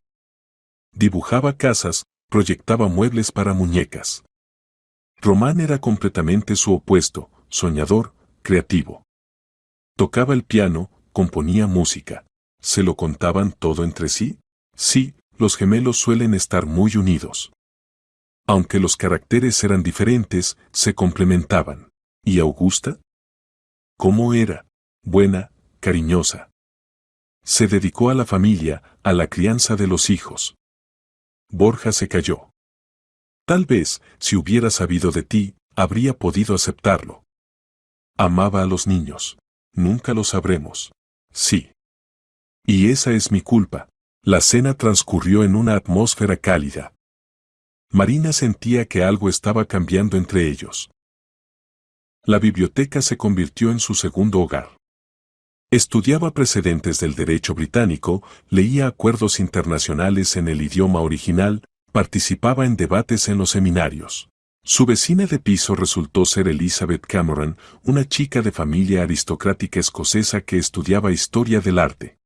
Dibujaba casas, proyectaba muebles para muñecas. Román era completamente su opuesto, soñador, creativo. Tocaba el piano, componía música. ¿Se lo contaban todo entre sí? Sí, los gemelos suelen estar muy unidos. Aunque los caracteres eran diferentes, se complementaban. ¿Y Augusta? ¿Cómo era? Buena, cariñosa. Se dedicó a la familia, a la crianza de los hijos. Borja se calló. Tal vez, si hubiera sabido de ti, habría podido aceptarlo. Amaba a los niños. Nunca lo sabremos. Sí. Y esa es mi culpa. La cena transcurrió en una atmósfera cálida. Marina sentía que algo estaba cambiando entre ellos. La biblioteca se convirtió en su segundo hogar. Estudiaba precedentes del derecho británico, leía acuerdos internacionales en el idioma original, participaba en debates en los seminarios. Su vecina de piso resultó ser Elizabeth Cameron, una chica de familia aristocrática escocesa que estudiaba historia del arte.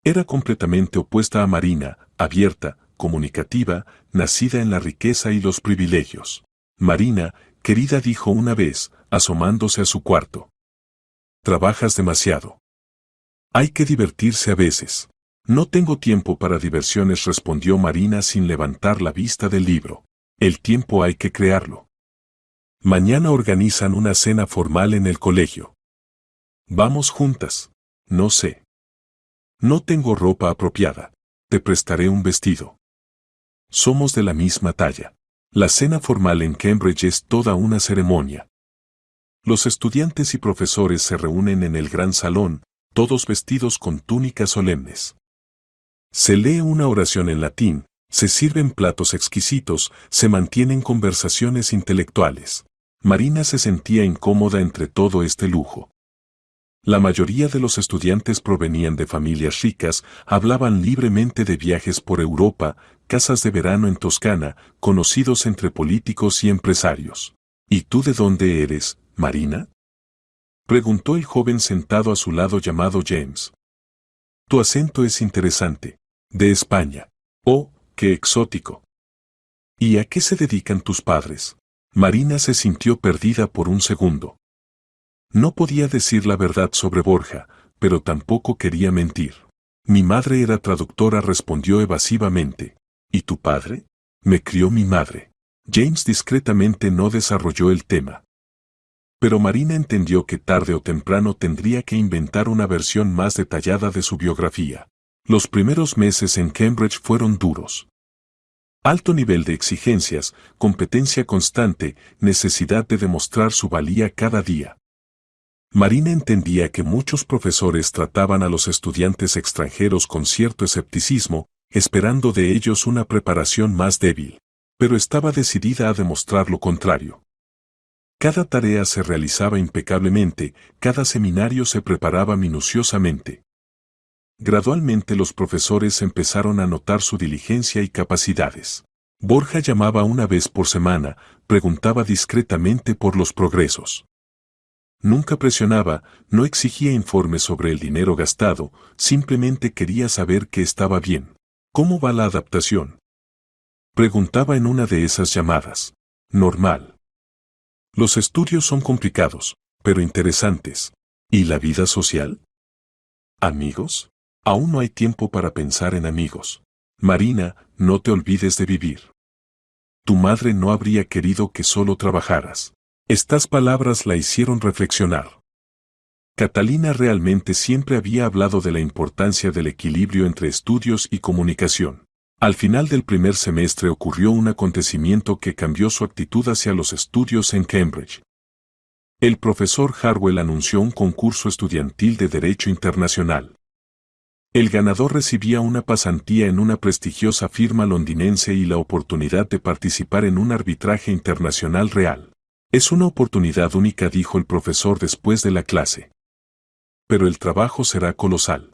Era completamente opuesta a Marina, abierta, comunicativa, nacida en la riqueza y los privilegios. Marina, querida, dijo una vez, asomándose a su cuarto. Trabajas demasiado. Hay que divertirse a veces. No tengo tiempo para diversiones, respondió Marina sin levantar la vista del libro. El tiempo hay que crearlo. Mañana organizan una cena formal en el colegio. Vamos juntas. No sé. No tengo ropa apropiada. Te prestaré un vestido. Somos de la misma talla. La cena formal en Cambridge es toda una ceremonia. Los estudiantes y profesores se reúnen en el gran salón, todos vestidos con túnicas solemnes. Se lee una oración en latín, se sirven platos exquisitos, se mantienen conversaciones intelectuales. Marina se sentía incómoda entre todo este lujo. La mayoría de los estudiantes provenían de familias ricas, hablaban libremente de viajes por Europa, casas de verano en Toscana, conocidos entre políticos y empresarios. ¿Y tú de dónde eres, Marina? Preguntó el joven sentado a su lado llamado James. Tu acento es interesante. De España. Oh, qué exótico. ¿Y a qué se dedican tus padres? Marina se sintió perdida por un segundo. No podía decir la verdad sobre Borja, pero tampoco quería mentir. Mi madre era traductora, respondió evasivamente. ¿Y tu padre? Me crió mi madre. James discretamente no desarrolló el tema. Pero Marina entendió que tarde o temprano tendría que inventar una versión más detallada de su biografía. Los primeros meses en Cambridge fueron duros. Alto nivel de exigencias, competencia constante, necesidad de demostrar su valía cada día. Marina entendía que muchos profesores trataban a los estudiantes extranjeros con cierto escepticismo, esperando de ellos una preparación más débil. Pero estaba decidida a demostrar lo contrario. Cada tarea se realizaba impecablemente, cada seminario se preparaba minuciosamente. Gradualmente los profesores empezaron a notar su diligencia y capacidades. Borja llamaba una vez por semana, preguntaba discretamente por los progresos. Nunca presionaba, no exigía informes sobre el dinero gastado, simplemente quería saber que estaba bien. ¿Cómo va la adaptación? Preguntaba en una de esas llamadas. Normal. Los estudios son complicados, pero interesantes. ¿Y la vida social? ¿Amigos? Aún no hay tiempo para pensar en amigos. Marina, no te olvides de vivir. Tu madre no habría querido que solo trabajaras. Estas palabras la hicieron reflexionar. Catalina realmente siempre había hablado de la importancia del equilibrio entre estudios y comunicación. Al final del primer semestre ocurrió un acontecimiento que cambió su actitud hacia los estudios en Cambridge. El profesor Harwell anunció un concurso estudiantil de Derecho Internacional. El ganador recibía una pasantía en una prestigiosa firma londinense y la oportunidad de participar en un arbitraje internacional real. Es una oportunidad única, dijo el profesor después de la clase. Pero el trabajo será colosal.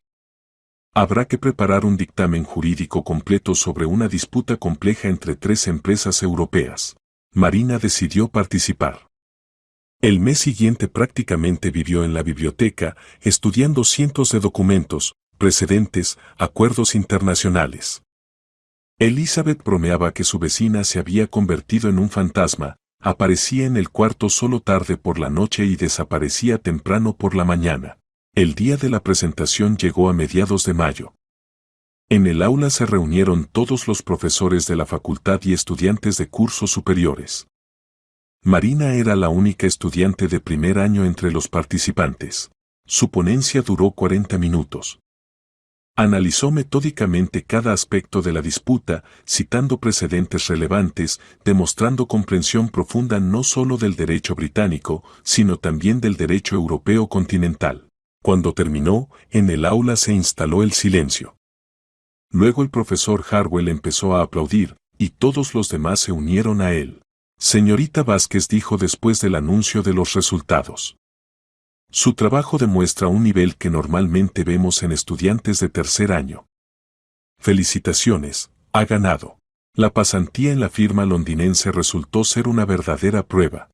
Habrá que preparar un dictamen jurídico completo sobre una disputa compleja entre 3 empresas europeas. Marina decidió participar. El mes siguiente prácticamente vivió en la biblioteca, estudiando cientos de documentos, precedentes, acuerdos internacionales. Elizabeth bromeaba que su vecina se había convertido en un fantasma, aparecía en el cuarto solo tarde por la noche y desaparecía temprano por la mañana. El día de la presentación llegó a mediados de mayo. En el aula se reunieron todos los profesores de la facultad y estudiantes de cursos superiores. Marina era la única estudiante de primer año entre los participantes. Su ponencia duró 40 minutos. Analizó metódicamente cada aspecto de la disputa, citando precedentes relevantes, demostrando comprensión profunda no solo del derecho británico, sino también del derecho europeo continental. Cuando terminó, en el aula se instaló el silencio. Luego el profesor Harwell empezó a aplaudir, y todos los demás se unieron a él. Señorita Vázquez, dijo después del anuncio de los resultados. Su trabajo demuestra un nivel que normalmente vemos en estudiantes de tercer año. Felicitaciones, ha ganado. La pasantía en la firma londinense resultó ser una verdadera prueba.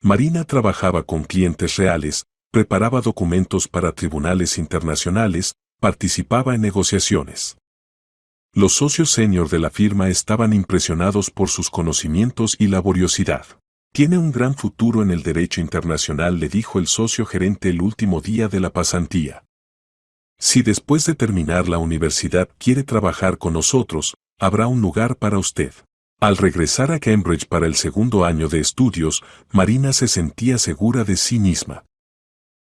Marina trabajaba con clientes reales, preparaba documentos para tribunales internacionales, participaba en negociaciones. Los socios senior de la firma estaban impresionados por sus conocimientos y laboriosidad. Tiene un gran futuro en el derecho internacional, le dijo el socio gerente el último día de la pasantía. Si después de terminar la universidad quiere trabajar con nosotros, habrá un lugar para usted. Al regresar a Cambridge para el segundo año de estudios, Marina se sentía segura de sí misma.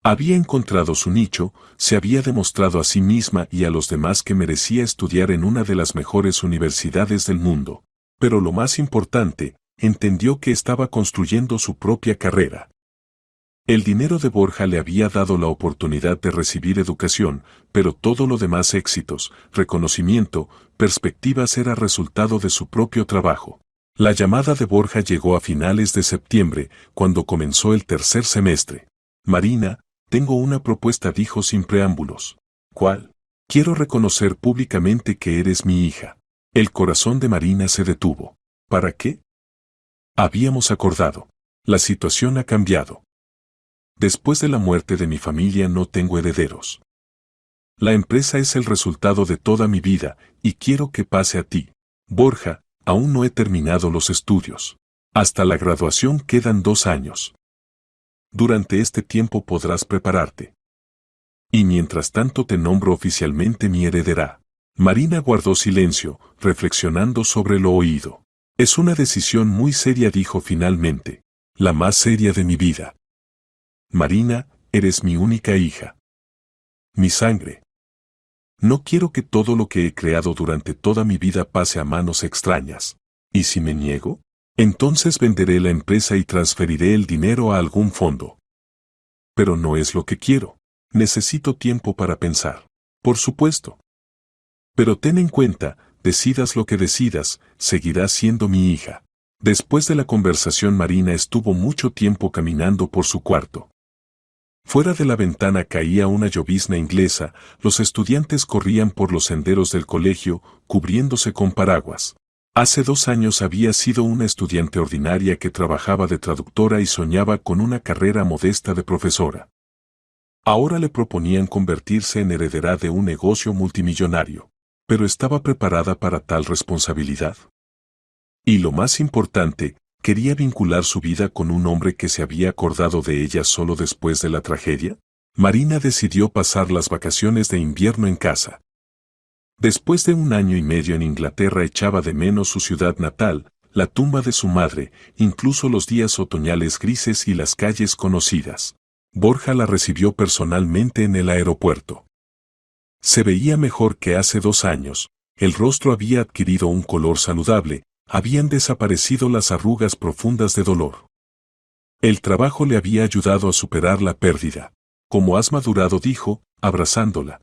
Había encontrado su nicho, se había demostrado a sí misma y a los demás que merecía estudiar en una de las mejores universidades del mundo. Pero lo más importante, entendió que estaba construyendo su propia carrera. El dinero de Borja le había dado la oportunidad de recibir educación, pero todo lo demás, éxitos, reconocimiento, perspectivas, era resultado de su propio trabajo. La llamada de Borja llegó a finales de septiembre, cuando comenzó el tercer semestre. Marina, tengo una propuesta, dijo sin preámbulos. ¿Cuál? Quiero reconocer públicamente que eres mi hija. El corazón de Marina se detuvo. ¿Para qué? Habíamos acordado. La situación ha cambiado. Después de la muerte de mi familia no tengo herederos. La empresa es el resultado de toda mi vida, y quiero que pase a ti. Borja, aún no he terminado los estudios. Hasta la graduación quedan 2 años. Durante este tiempo podrás prepararte. Y mientras tanto te nombro oficialmente mi heredera. Marina guardó silencio, reflexionando sobre lo oído. Es una decisión muy seria, dijo finalmente. La más seria de mi vida. Marina, eres mi única hija. Mi sangre. No quiero que todo lo que he creado durante toda mi vida pase a manos extrañas. ¿Y si me niego? Entonces venderé la empresa y transferiré el dinero a algún fondo. Pero no es lo que quiero. Necesito tiempo para pensar. Por supuesto. Pero ten en cuenta, decidas lo que decidas, seguirás siendo mi hija. Después de la conversación, Marina estuvo mucho tiempo caminando por su cuarto. Fuera de la ventana caía una llovizna inglesa, los estudiantes corrían por los senderos del colegio, cubriéndose con paraguas. Hace 2 años había sido una estudiante ordinaria que trabajaba de traductora y soñaba con una carrera modesta de profesora. Ahora le proponían convertirse en heredera de un negocio multimillonario, pero estaba preparada para tal responsabilidad. Y lo más importante, ¿quería vincular su vida con un hombre que se había acordado de ella solo después de la tragedia? Marina decidió pasar las vacaciones de invierno en casa. Después de 1 año y medio en Inglaterra echaba de menos su ciudad natal, la tumba de su madre, incluso los días otoñales grises y las calles conocidas. Borja la recibió personalmente en el aeropuerto. Se veía mejor que hace 2 años, el rostro había adquirido un color saludable, habían desaparecido las arrugas profundas de dolor. El trabajo le había ayudado a superar la pérdida. Como has madurado, dijo, abrazándola.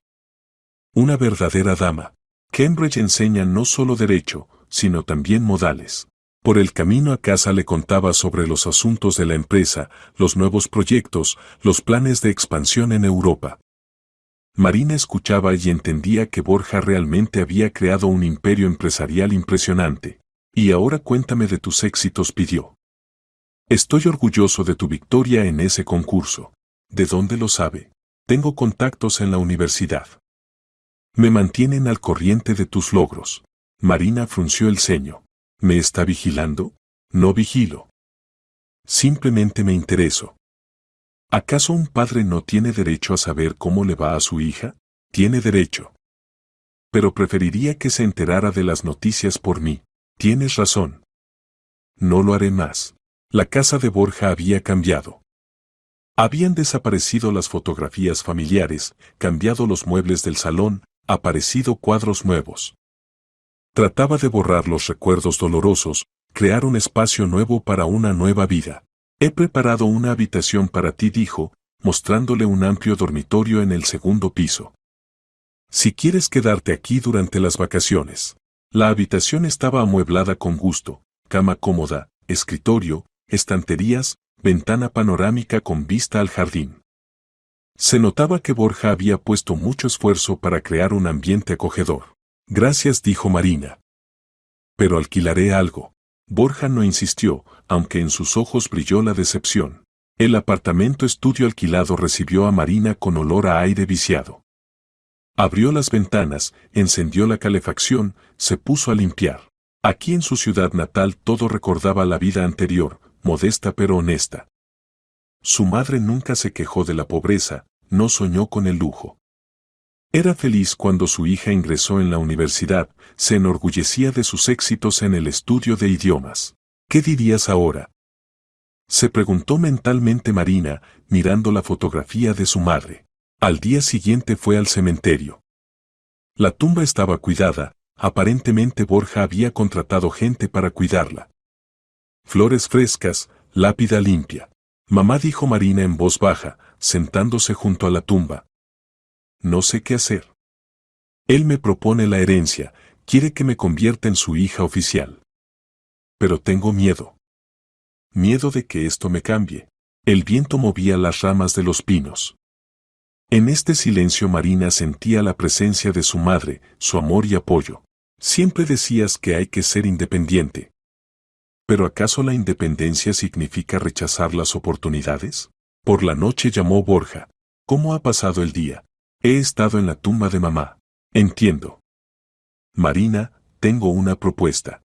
Una verdadera dama. Cambridge enseña no solo derecho, sino también modales. Por el camino a casa le contaba sobre los asuntos de la empresa, los nuevos proyectos, los planes de expansión en Europa. Marina escuchaba y entendía que Borja realmente había creado un imperio empresarial impresionante. Y ahora cuéntame de tus éxitos, pidió. Estoy orgulloso de tu victoria en ese concurso. ¿De dónde lo sabe? Tengo contactos en la universidad. Me mantienen al corriente de tus logros. Marina frunció el ceño. ¿Me está vigilando? No vigilo. Simplemente me intereso. ¿Acaso un padre no tiene derecho a saber cómo le va a su hija? Tiene derecho. Pero preferiría que se enterara de las noticias por mí. Tienes razón. No lo haré más. La casa de Borja había cambiado. Habían desaparecido las fotografías familiares, cambiado los muebles del salón, aparecido cuadros nuevos. Trataba de borrar los recuerdos dolorosos, crear un espacio nuevo para una nueva vida. He preparado una habitación para ti, dijo, mostrándole un amplio dormitorio en el 2.º piso. Si quieres quedarte aquí durante las vacaciones. La habitación estaba amueblada con gusto, cama cómoda, escritorio, estanterías, ventana panorámica con vista al jardín. Se notaba que Borja había puesto mucho esfuerzo para crear un ambiente acogedor. Gracias, dijo Marina. Pero alquilaré algo. Borja no insistió, aunque en sus ojos brilló la decepción. El apartamento estudio alquilado recibió a Marina con olor a aire viciado. Abrió las ventanas, encendió la calefacción, se puso a limpiar. Aquí en su ciudad natal todo recordaba la vida anterior, modesta pero honesta. Su madre nunca se quejó de la pobreza, no soñó con el lujo. Era feliz cuando su hija ingresó en la universidad, se enorgullecía de sus éxitos en el estudio de idiomas. ¿Qué dirías ahora? Se preguntó mentalmente Marina, mirando la fotografía de su madre. Al día siguiente fue al cementerio. La tumba estaba cuidada, aparentemente Borja había contratado gente para cuidarla. Flores frescas, lápida limpia. Mamá, dijo Marina en voz baja, sentándose junto a la tumba. No sé qué hacer. Él me propone la herencia, quiere que me convierta en su hija oficial. Pero tengo miedo. Miedo de que esto me cambie. El viento movía las ramas de los pinos. En este silencio Marina sentía la presencia de su madre, su amor y apoyo. Siempre decías que hay que ser independiente. ¿Pero acaso la independencia significa rechazar las oportunidades? Por la noche llamó Borja. ¿Cómo ha pasado el día? He estado en la tumba de mamá. Entiendo. Marina, tengo una propuesta.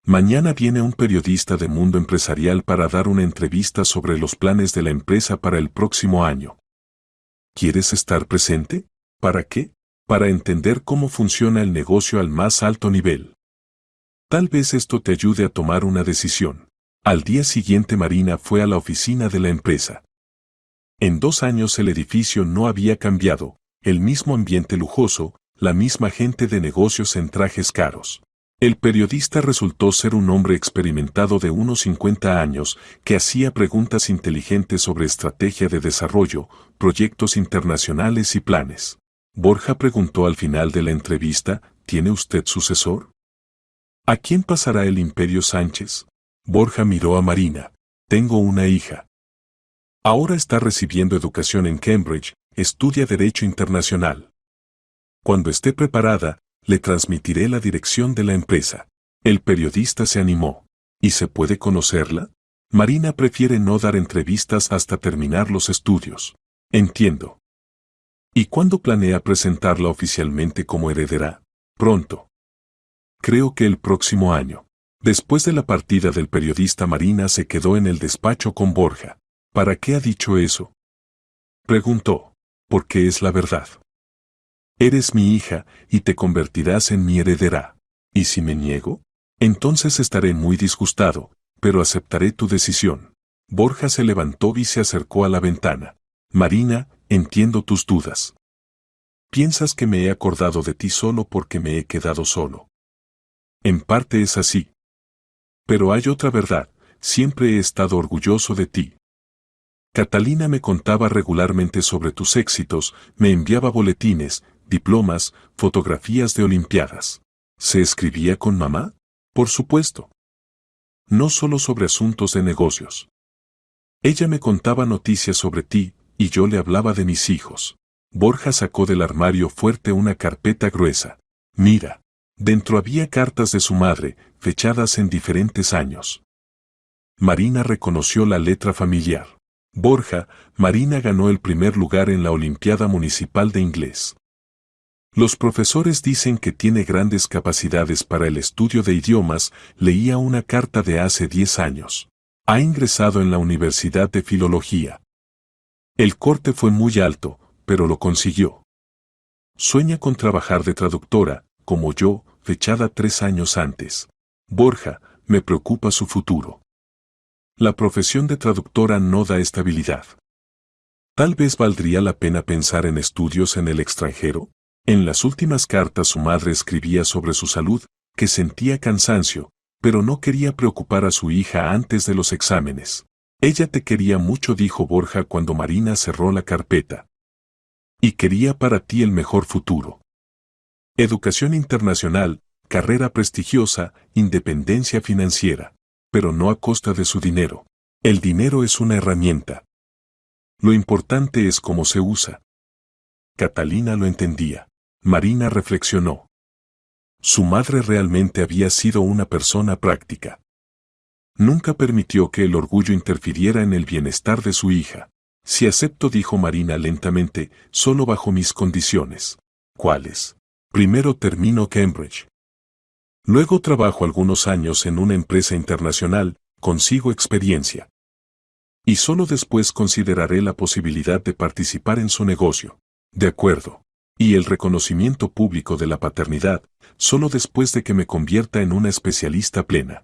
Mañana viene un periodista de Mundo Empresarial para dar una entrevista sobre los planes de la empresa para el próximo año. ¿Quieres estar presente? ¿Para qué? Para entender cómo funciona el negocio al más alto nivel. Tal vez esto te ayude a tomar una decisión. Al día siguiente Marina fue a la oficina de la empresa. En 2 años el edificio no había cambiado, el mismo ambiente lujoso, la misma gente de negocios en trajes caros. El periodista resultó ser un hombre experimentado de unos 50 años que hacía preguntas inteligentes sobre estrategia de desarrollo, proyectos internacionales y planes. Borja preguntó al final de la entrevista, ¿tiene usted sucesor? ¿A quién pasará el Imperio Sánchez? Borja miró a Marina. Tengo una hija. Ahora está recibiendo educación en Cambridge, estudia Derecho Internacional. Cuando esté preparada, le transmitiré la dirección de la empresa. El periodista se animó. ¿Y se puede conocerla? Marina prefiere no dar entrevistas hasta terminar los estudios. Entiendo. ¿Y cuándo planea presentarla oficialmente como heredera? Pronto. Creo que el próximo año. Después de la partida del periodista, Marina se quedó en el despacho con Borja. ¿Para qué ha dicho eso? Preguntó. Porque es la verdad. Eres mi hija y te convertirás en mi heredera. ¿Y si me niego? Entonces estaré muy disgustado, pero aceptaré tu decisión. Borja se levantó y se acercó a la ventana. Marina, entiendo tus dudas. Piensas que me he acordado de ti solo porque me he quedado solo. En parte es así. Pero hay otra verdad, siempre he estado orgulloso de ti. Catalina me contaba regularmente sobre tus éxitos, me enviaba boletines, diplomas, fotografías de olimpiadas. ¿Se escribía con mamá? Por supuesto. No solo sobre asuntos de negocios. Ella me contaba noticias sobre ti, y yo le hablaba de mis hijos. Borja sacó del armario fuerte una carpeta gruesa. Mira. Dentro había cartas de su madre, fechadas en diferentes años. Marina reconoció la letra familiar. Borja, Marina ganó el primer lugar en la Olimpiada Municipal de Inglés. Los profesores dicen que tiene grandes capacidades para el estudio de idiomas, leía una carta de hace 10 años. Ha ingresado en la Universidad de Filología. El corte fue muy alto, pero lo consiguió. Sueña con trabajar de traductora, como yo, fechada 3 años antes. Borja, me preocupa su futuro. La profesión de traductora no da estabilidad. Tal vez valdría la pena pensar en estudios en el extranjero. En las últimas cartas su madre escribía sobre su salud, que sentía cansancio, pero no quería preocupar a su hija antes de los exámenes. Ella te quería mucho, dijo Borja cuando Marina cerró la carpeta. Y quería para ti el mejor futuro. Educación internacional, carrera prestigiosa, independencia financiera, pero no a costa de su dinero. El dinero es una herramienta. Lo importante es cómo se usa. Catalina lo entendía. Marina reflexionó. Su madre realmente había sido una persona práctica. Nunca permitió que el orgullo interfiriera en el bienestar de su hija. Si acepto, dijo Marina lentamente, solo bajo mis condiciones. ¿Cuáles? Primero termino Cambridge. Luego trabajo algunos años en una empresa internacional, consigo experiencia. Y solo después consideraré la posibilidad de participar en su negocio. De acuerdo. Y el reconocimiento público de la paternidad, solo después de que me convierta en una especialista plena.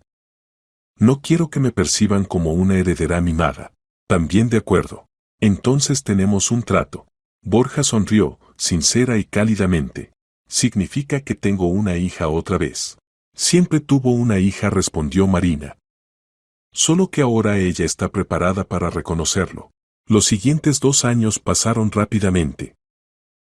No quiero que me perciban como una heredera mimada. También de acuerdo. Entonces tenemos un trato. Borja sonrió, sincera y cálidamente. Significa que tengo una hija otra vez. Siempre tuvo una hija, respondió Marina. Solo que ahora ella está preparada para reconocerlo. Los siguientes 2 años pasaron rápidamente.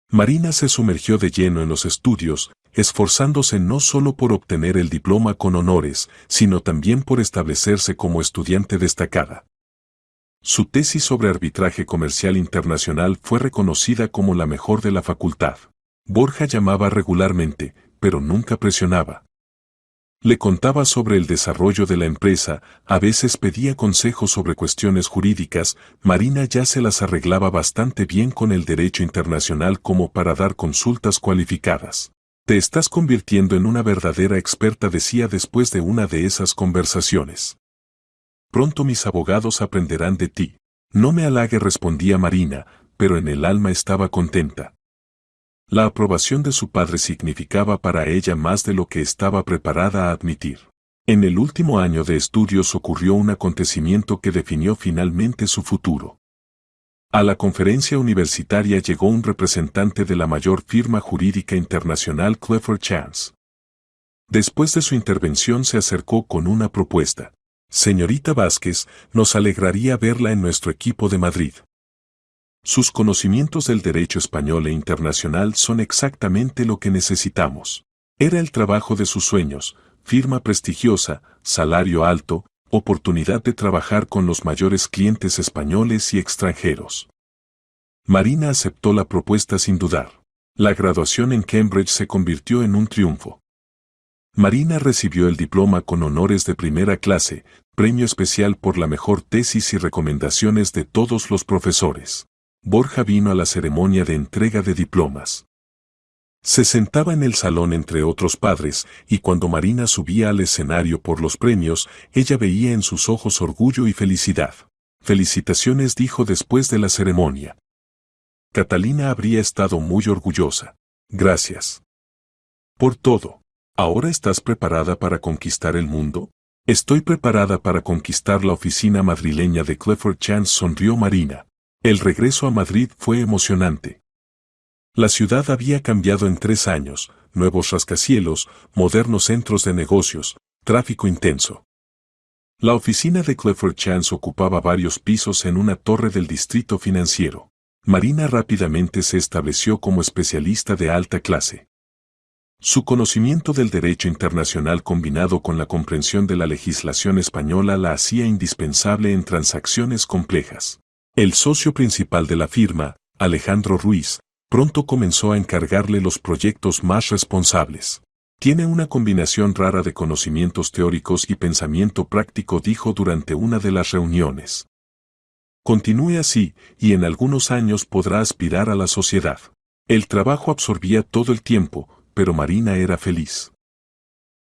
Marina se sumergió de lleno en los estudios, esforzándose no solo por obtener el diploma con honores, sino también por establecerse como estudiante destacada. Su tesis sobre arbitraje comercial internacional fue reconocida como la mejor de la facultad. Borja llamaba regularmente, pero nunca presionaba. Le contaba sobre el desarrollo de la empresa, a veces pedía consejos sobre cuestiones jurídicas. Marina ya se las arreglaba bastante bien con el derecho internacional como para dar consultas cualificadas. Te estás convirtiendo en una verdadera experta, decía después de una de esas conversaciones. Pronto mis abogados aprenderán de ti. No me halague, respondía Marina, pero en el alma estaba contenta. La aprobación de su padre significaba para ella más de lo que estaba preparada a admitir. En el último año de estudios ocurrió un acontecimiento que definió finalmente su futuro. A la conferencia universitaria llegó un representante de la mayor firma jurídica internacional Clifford Chance. Después de su intervención se acercó con una propuesta. Señorita Vázquez, nos alegraría verla en nuestro equipo de Madrid. Sus conocimientos del derecho español e internacional son exactamente lo que necesitamos. Era el trabajo de sus sueños, firma prestigiosa, salario alto, oportunidad de trabajar con los mayores clientes españoles y extranjeros. Marina aceptó la propuesta sin dudar. La graduación en Cambridge se convirtió en un triunfo. Marina recibió el diploma con honores de primera clase, premio especial por la mejor tesis y recomendaciones de todos los profesores. Borja vino a la ceremonia de entrega de diplomas. Se sentaba en el salón entre otros padres, y cuando Marina subía al escenario por los premios, ella veía en sus ojos orgullo y felicidad. Felicitaciones, dijo después de la ceremonia. Catalina habría estado muy orgullosa. Gracias por todo. ¿Ahora estás preparada para conquistar el mundo? Estoy preparada para conquistar la oficina madrileña de Clifford Chance, sonrió Marina. El regreso a Madrid fue emocionante. La ciudad había cambiado en 3 años, nuevos rascacielos, modernos centros de negocios, tráfico intenso. La oficina de Clifford Chance ocupaba varios pisos en una torre del distrito financiero. Marina rápidamente se estableció como especialista de alta clase. Su conocimiento del derecho internacional combinado con la comprensión de la legislación española la hacía indispensable en transacciones complejas. El socio principal de la firma, Alejandro Ruiz, pronto comenzó a encargarle los proyectos más responsables. Tiene una combinación rara de conocimientos teóricos y pensamiento práctico, dijo durante una de las reuniones. Continúe así, y en algunos años podrá aspirar a la sociedad. El trabajo absorbía todo el tiempo, pero Marina era feliz.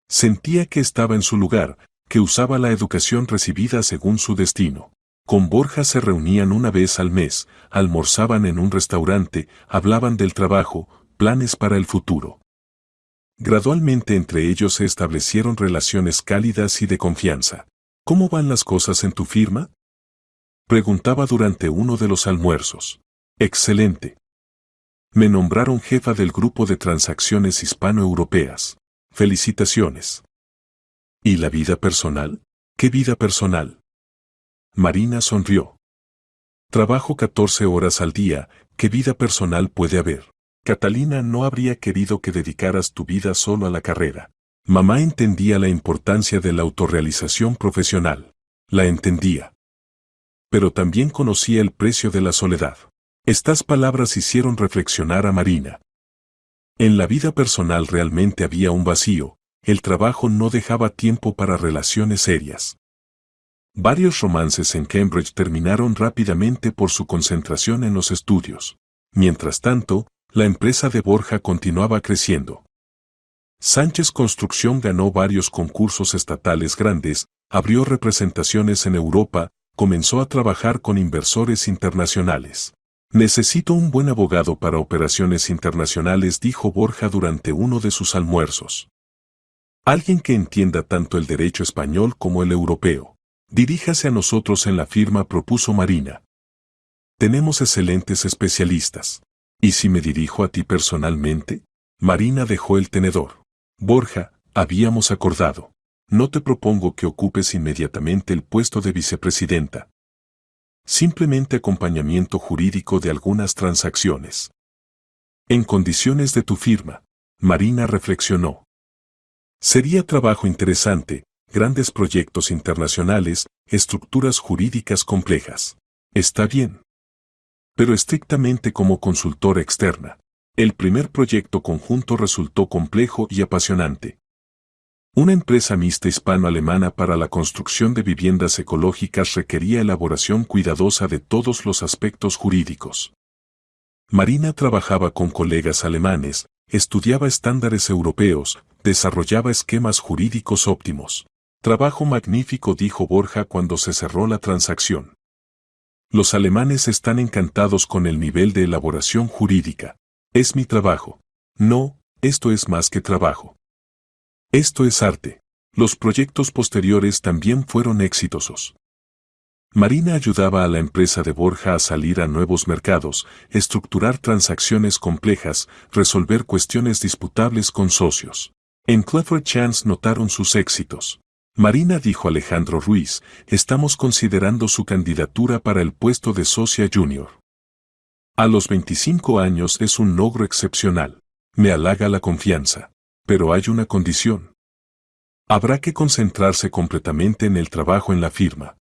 Sentía que estaba en su lugar, que usaba la educación recibida según su destino. Con Borja se reunían una vez al mes, almorzaban en un restaurante, hablaban del trabajo, planes para el futuro. Gradualmente entre ellos se establecieron relaciones cálidas y de confianza. ¿Cómo van las cosas en tu firma?, preguntaba durante uno de los almuerzos. Excelente. Me nombraron jefa del grupo de transacciones hispano-europeas. Felicitaciones. ¿Y la vida personal? ¿Qué vida personal? Marina sonrió. Trabajo 14 horas al día, ¿qué vida personal puede haber? Catalina no habría querido que dedicaras tu vida solo a la carrera. Mamá entendía la importancia de la autorrealización profesional. La entendía. Pero también conocía el precio de la soledad. Estas palabras hicieron reflexionar a Marina. En la vida personal realmente había un vacío, el trabajo no dejaba tiempo para relaciones serias. Varios romances en Cambridge terminaron rápidamente por su concentración en los estudios. Mientras tanto, la empresa de Borja continuaba creciendo. Sánchez Construcción ganó varios concursos estatales grandes, abrió representaciones en Europa, comenzó a trabajar con inversores internacionales. Necesito un buen abogado para operaciones internacionales, dijo Borja durante uno de sus almuerzos. Alguien que entienda tanto el derecho español como el europeo. Diríjase a nosotros en la firma, propuso Marina. Tenemos excelentes especialistas. ¿Y si me dirijo a ti personalmente? Marina dejó el tenedor. Borja, habíamos acordado. No te propongo que ocupes inmediatamente el puesto de vicepresidenta. Simplemente acompañamiento jurídico de algunas transacciones. En condiciones de tu firma, Marina reflexionó. Sería trabajo interesante, grandes proyectos internacionales, estructuras jurídicas complejas. Está bien. Pero estrictamente como consultora externa. El primer proyecto conjunto resultó complejo y apasionante. Una empresa mixta hispano-alemana para la construcción de viviendas ecológicas requería elaboración cuidadosa de todos los aspectos jurídicos. Marina trabajaba con colegas alemanes, estudiaba estándares europeos, desarrollaba esquemas jurídicos óptimos. Trabajo magnífico, dijo Borja cuando se cerró la transacción. Los alemanes están encantados con el nivel de elaboración jurídica. Es mi trabajo. No, esto es más que trabajo. Esto es arte. Los proyectos posteriores también fueron exitosos. Marina ayudaba a la empresa de Borja a salir a nuevos mercados, estructurar transacciones complejas, resolver cuestiones disputables con socios. En Clifford Chance notaron sus éxitos. Marina dijo a Alejandro Ruiz, estamos considerando su candidatura para el puesto de socia junior. A los 25 años es un logro excepcional. Me halaga la confianza. Pero hay una condición. Habrá que concentrarse completamente en el trabajo en la firma.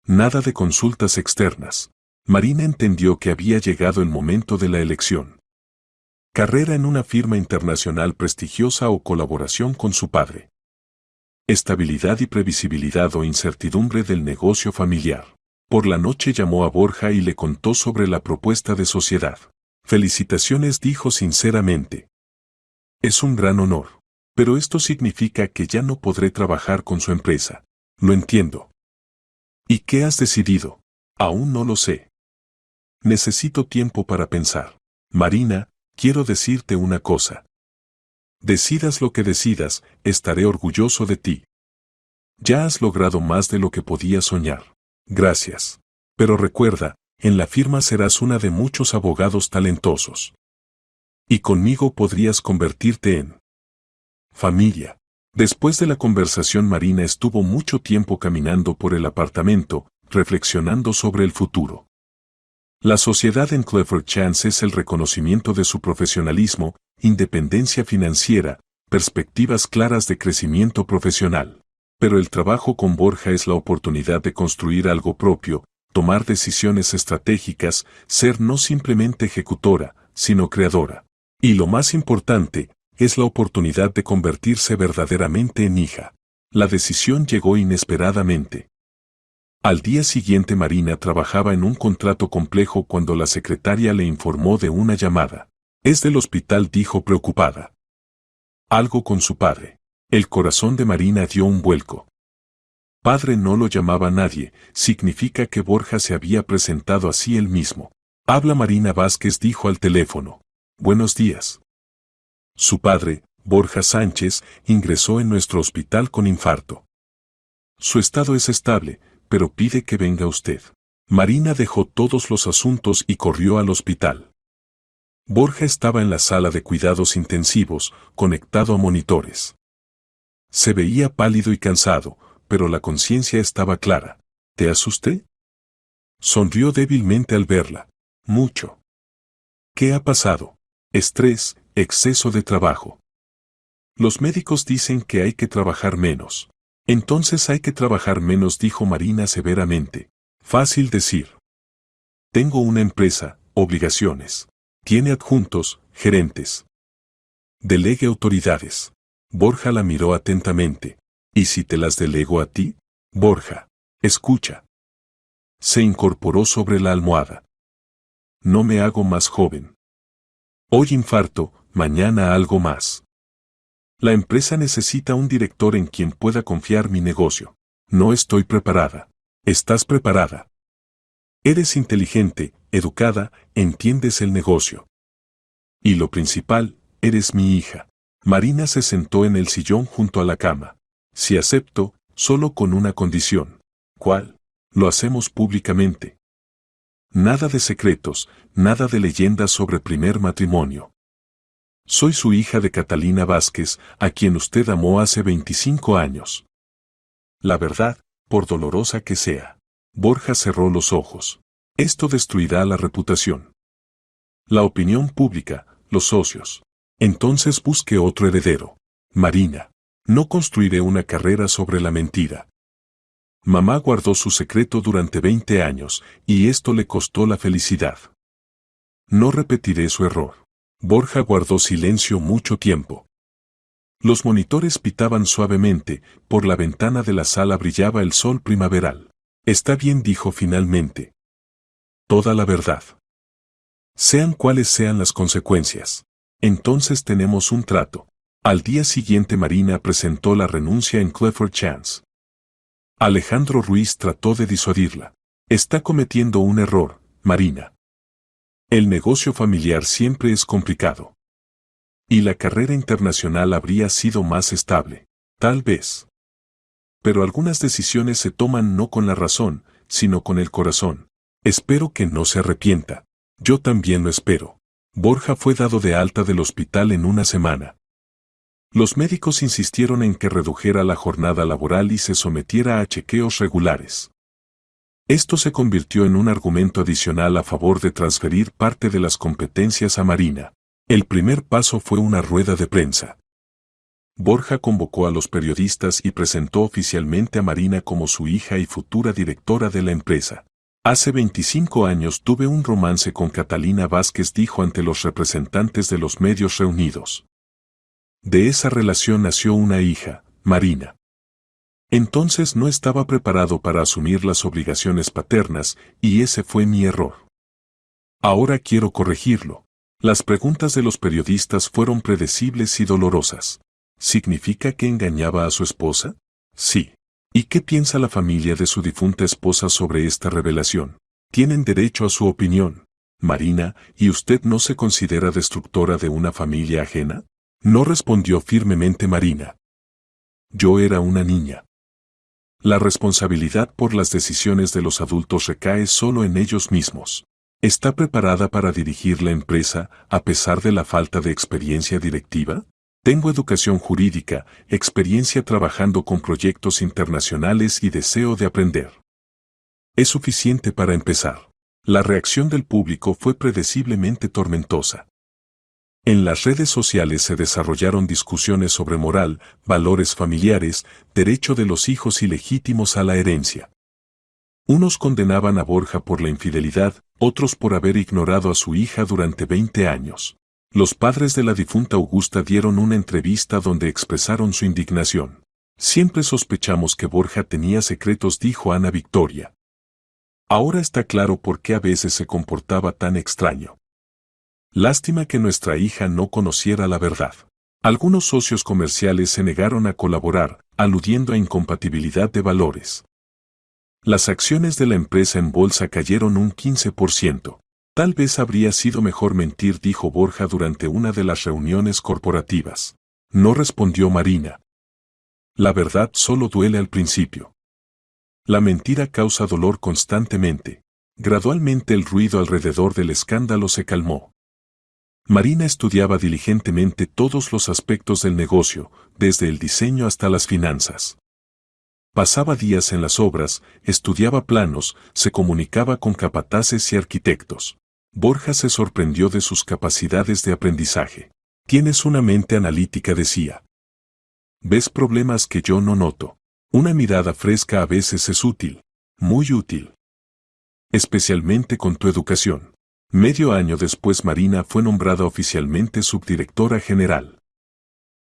Nada de consultas externas. Marina entendió que había llegado el momento de la elección. Carrera en una firma internacional prestigiosa o colaboración con su padre. Estabilidad y previsibilidad o incertidumbre del negocio familiar. Por la noche llamó a Borja y le contó sobre la propuesta de sociedad. Felicitaciones, dijo sinceramente. Es un gran honor. Pero esto significa que ya no podré trabajar con su empresa. Lo entiendo. ¿Y qué has decidido? Aún no lo sé. Necesito tiempo para pensar. Marina, quiero decirte una cosa. Decidas lo que decidas, estaré orgulloso de ti. Ya has logrado más de lo que podía soñar. Gracias. Pero recuerda, en la firma serás una de muchos abogados talentosos. Y conmigo podrías convertirte en familia. Después de la conversación, Marina estuvo mucho tiempo caminando por el apartamento, reflexionando sobre el futuro. La sociedad en Clifford Chance es el reconocimiento de su profesionalismo, independencia financiera, perspectivas claras de crecimiento profesional. Pero el trabajo con Borja es la oportunidad de construir algo propio, tomar decisiones estratégicas, ser no simplemente ejecutora, sino creadora. Y lo más importante, es la oportunidad de convertirse verdaderamente en hija. La decisión llegó inesperadamente. Al día siguiente Marina trabajaba en un contrato complejo cuando la secretaria le informó de una llamada. Es del hospital, dijo preocupada. Algo con su padre. El corazón de Marina dio un vuelco. Padre no lo llamaba nadie, significa que Borja se había presentado así él mismo. Habla Marina Vázquez, dijo al teléfono. Buenos días. Su padre, Borja Sánchez, ingresó en nuestro hospital con infarto. Su estado es estable, pero pide que venga usted. Marina dejó todos los asuntos y corrió al hospital. Borja estaba en la sala de cuidados intensivos, conectado a monitores. Se veía pálido y cansado, pero la conciencia estaba clara. ¿Te asusté? Sonrió débilmente al verla. Mucho. ¿Qué ha pasado? Estrés, exceso de trabajo. Los médicos dicen que hay que trabajar menos. Entonces hay que trabajar menos, dijo Marina severamente. Fácil decir. Tengo una empresa, obligaciones. Tiene adjuntos, gerentes. Delegue autoridades. Borja la miró atentamente. ¿Y si te las delego a ti? Borja, escucha. Se incorporó sobre la almohada. No me hago más joven. Hoy infarto, mañana algo más. La empresa necesita un director en quien pueda confiar mi negocio. No estoy preparada. ¿Estás preparada? Eres inteligente, educada, entiendes el negocio. Y lo principal, eres mi hija. Marina se sentó en el sillón junto a la cama. Si acepto, solo con una condición. ¿Cuál? Lo hacemos públicamente. Nada de secretos, nada de leyendas sobre primer matrimonio. Soy su hija de Catalina Vázquez, a quien usted amó hace 25 años. La verdad, por dolorosa que sea. Borja cerró los ojos. Esto destruirá la reputación. La opinión pública, los socios. Entonces busque otro heredero. Marina. No construiré una carrera sobre la mentira. Mamá guardó su secreto durante 20 años, y esto le costó la felicidad. No repetiré su error. Borja guardó silencio mucho tiempo. Los monitores pitaban suavemente, por la ventana de la sala brillaba el sol primaveral. Está bien, dijo finalmente. Toda la verdad. Sean cuales sean las consecuencias. Entonces tenemos un trato. Al día siguiente Marina presentó la renuncia en Clifford Chance. Alejandro Ruiz trató de disuadirla. Está cometiendo un error, Marina. El negocio familiar siempre es complicado. Y la carrera internacional habría sido más estable. Tal vez. Pero algunas decisiones se toman no con la razón, sino con el corazón. Espero que no se arrepienta. Yo también lo espero. Borja fue dado de alta del hospital en una semana. Los médicos insistieron en que redujera la jornada laboral y se sometiera a chequeos regulares. Esto se convirtió en un argumento adicional a favor de transferir parte de las competencias a Marina. El primer paso fue una rueda de prensa. Borja convocó a los periodistas y presentó oficialmente a Marina como su hija y futura directora de la empresa. Hace 25 años tuve un romance con Catalina Vázquez, dijo ante los representantes de los medios reunidos. De esa relación nació una hija, Marina. Entonces no estaba preparado para asumir las obligaciones paternas, y ese fue mi error. Ahora quiero corregirlo. Las preguntas de los periodistas fueron predecibles y dolorosas. ¿Significa que engañaba a su esposa? Sí. ¿Y qué piensa la familia de su difunta esposa sobre esta revelación? Tienen derecho a su opinión. Marina, ¿y usted no se considera destructora de una familia ajena? No respondió firmemente Marina. Yo era una niña. La responsabilidad por las decisiones de los adultos recae solo en ellos mismos. ¿Está preparada para dirigir la empresa a pesar de la falta de experiencia directiva? Tengo educación jurídica, experiencia trabajando con proyectos internacionales y deseo de aprender. Es suficiente para empezar. La reacción del público fue predeciblemente tormentosa. En las redes sociales se desarrollaron discusiones sobre moral, valores familiares, derecho de los hijos ilegítimos a la herencia. Unos condenaban a Borja por la infidelidad, otros por haber ignorado a su hija durante 20 años. Los padres de la difunta Augusta dieron una entrevista donde expresaron su indignación. Siempre sospechamos que Borja tenía secretos, dijo Ana Victoria. Ahora está claro por qué a veces se comportaba tan extraño. Lástima que nuestra hija no conociera la verdad. Algunos socios comerciales se negaron a colaborar, aludiendo a incompatibilidad de valores. Las acciones de la empresa en bolsa cayeron un 15%. Tal vez habría sido mejor mentir, dijo Borja durante una de las reuniones corporativas. No respondió Marina. La verdad solo duele al principio. La mentira causa dolor constantemente. Gradualmente el ruido alrededor del escándalo se calmó. Marina estudiaba diligentemente todos los aspectos del negocio, desde el diseño hasta las finanzas. Pasaba días en las obras, estudiaba planos, se comunicaba con capataces y arquitectos. Borja se sorprendió de sus capacidades de aprendizaje. Tienes una mente analítica, decía. Ves problemas que yo no noto. Una mirada fresca a veces es útil, muy útil. Especialmente con tu educación. Medio año después Marina fue nombrada oficialmente subdirectora general.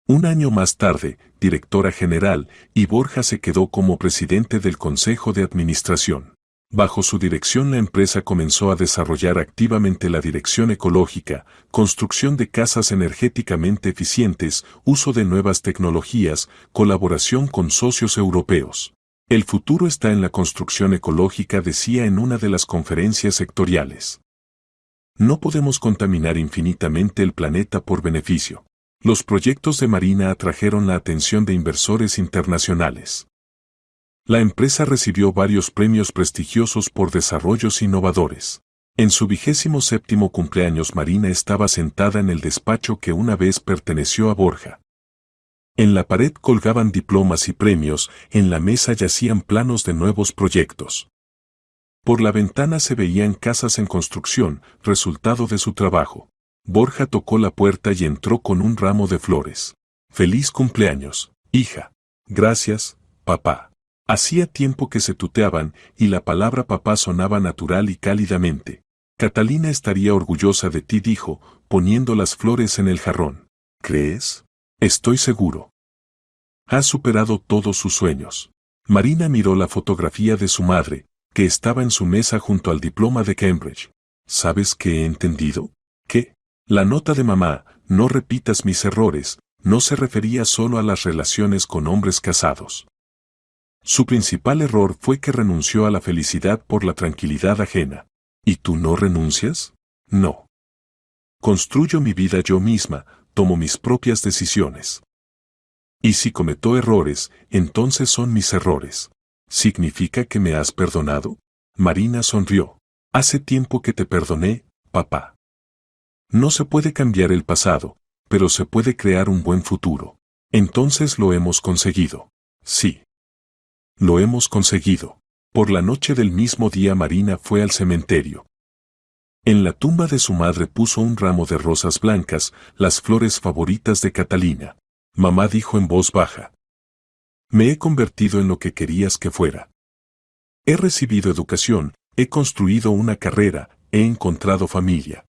Un año más tarde, directora general, y Borja se quedó como presidente del Consejo de Administración. Bajo su dirección la empresa comenzó a desarrollar activamente la dirección ecológica, construcción de casas energéticamente eficientes, uso de nuevas tecnologías, colaboración con socios europeos. El futuro está en la construcción ecológica, decía en una de las conferencias sectoriales. No podemos contaminar infinitamente el planeta por beneficio. Los proyectos de Marina atrajeron la atención de inversores internacionales. La empresa recibió varios premios prestigiosos por desarrollos innovadores. En su 27º cumpleaños Marina estaba sentada en el despacho que una vez perteneció a Borja. En la pared colgaban diplomas y premios, en la mesa yacían planos de nuevos proyectos. Por la ventana se veían casas en construcción, resultado de su trabajo. Borja tocó la puerta y entró con un ramo de flores. «Feliz cumpleaños, hija». «Gracias, papá». Hacía tiempo que se tuteaban, y la palabra papá sonaba natural y cálidamente. «Catalina estaría orgullosa de ti», dijo, poniendo las flores en el jarrón. «¿Crees?» «Estoy seguro. Has superado todos sus sueños». Marina miró la fotografía de su madre, que estaba en su mesa junto al diploma de Cambridge. ¿Sabes qué he entendido? ¿Qué? La nota de mamá, no repitas mis errores, no se refería solo a las relaciones con hombres casados. Su principal error fue que renunció a la felicidad por la tranquilidad ajena. ¿Y tú no renuncias? No. Construyo mi vida yo misma, tomo mis propias decisiones. Y si cometo errores, entonces son mis errores. ¿Significa que me has perdonado? Marina sonrió. Hace tiempo que te perdoné, papá. No se puede cambiar el pasado, pero se puede crear un buen futuro. Entonces lo hemos conseguido. Sí. Lo hemos conseguido. Por la noche del mismo día Marina fue al cementerio. En la tumba de su madre puso un ramo de rosas blancas, las flores favoritas de Catalina. Mamá dijo en voz baja. Me he convertido en lo que querías que fuera. He recibido educación, he construido una carrera, he encontrado familia.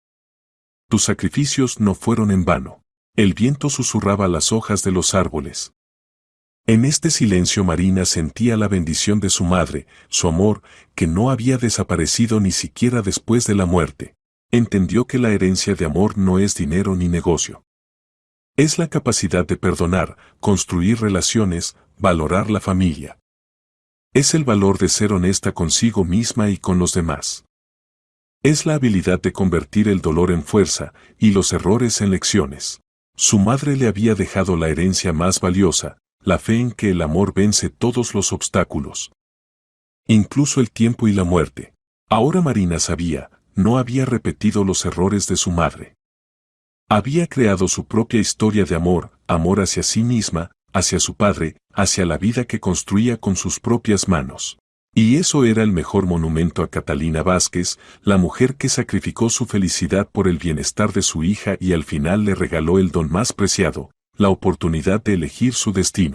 Tus sacrificios no fueron en vano. El viento susurraba las hojas de los árboles. En este silencio Marina sentía la bendición de su madre, su amor, que no había desaparecido ni siquiera después de la muerte. Entendió que la herencia de amor no es dinero ni negocio. Es la capacidad de perdonar, construir relaciones, valorar la familia. Es el valor de ser honesta consigo misma y con los demás. Es la habilidad de convertir el dolor en fuerza y los errores en lecciones. Su madre le había dejado la herencia más valiosa, la fe en que el amor vence todos los obstáculos. Incluso el tiempo y la muerte. Ahora Marina sabía, no había repetido los errores de su madre. Había creado su propia historia de amor, amor hacia sí misma, hacia su padre, hacia la vida que construía con sus propias manos. Y eso era el mejor monumento a Catalina Vázquez, la mujer que sacrificó su felicidad por el bienestar de su hija y al final le regaló el don más preciado, la oportunidad de elegir su destino.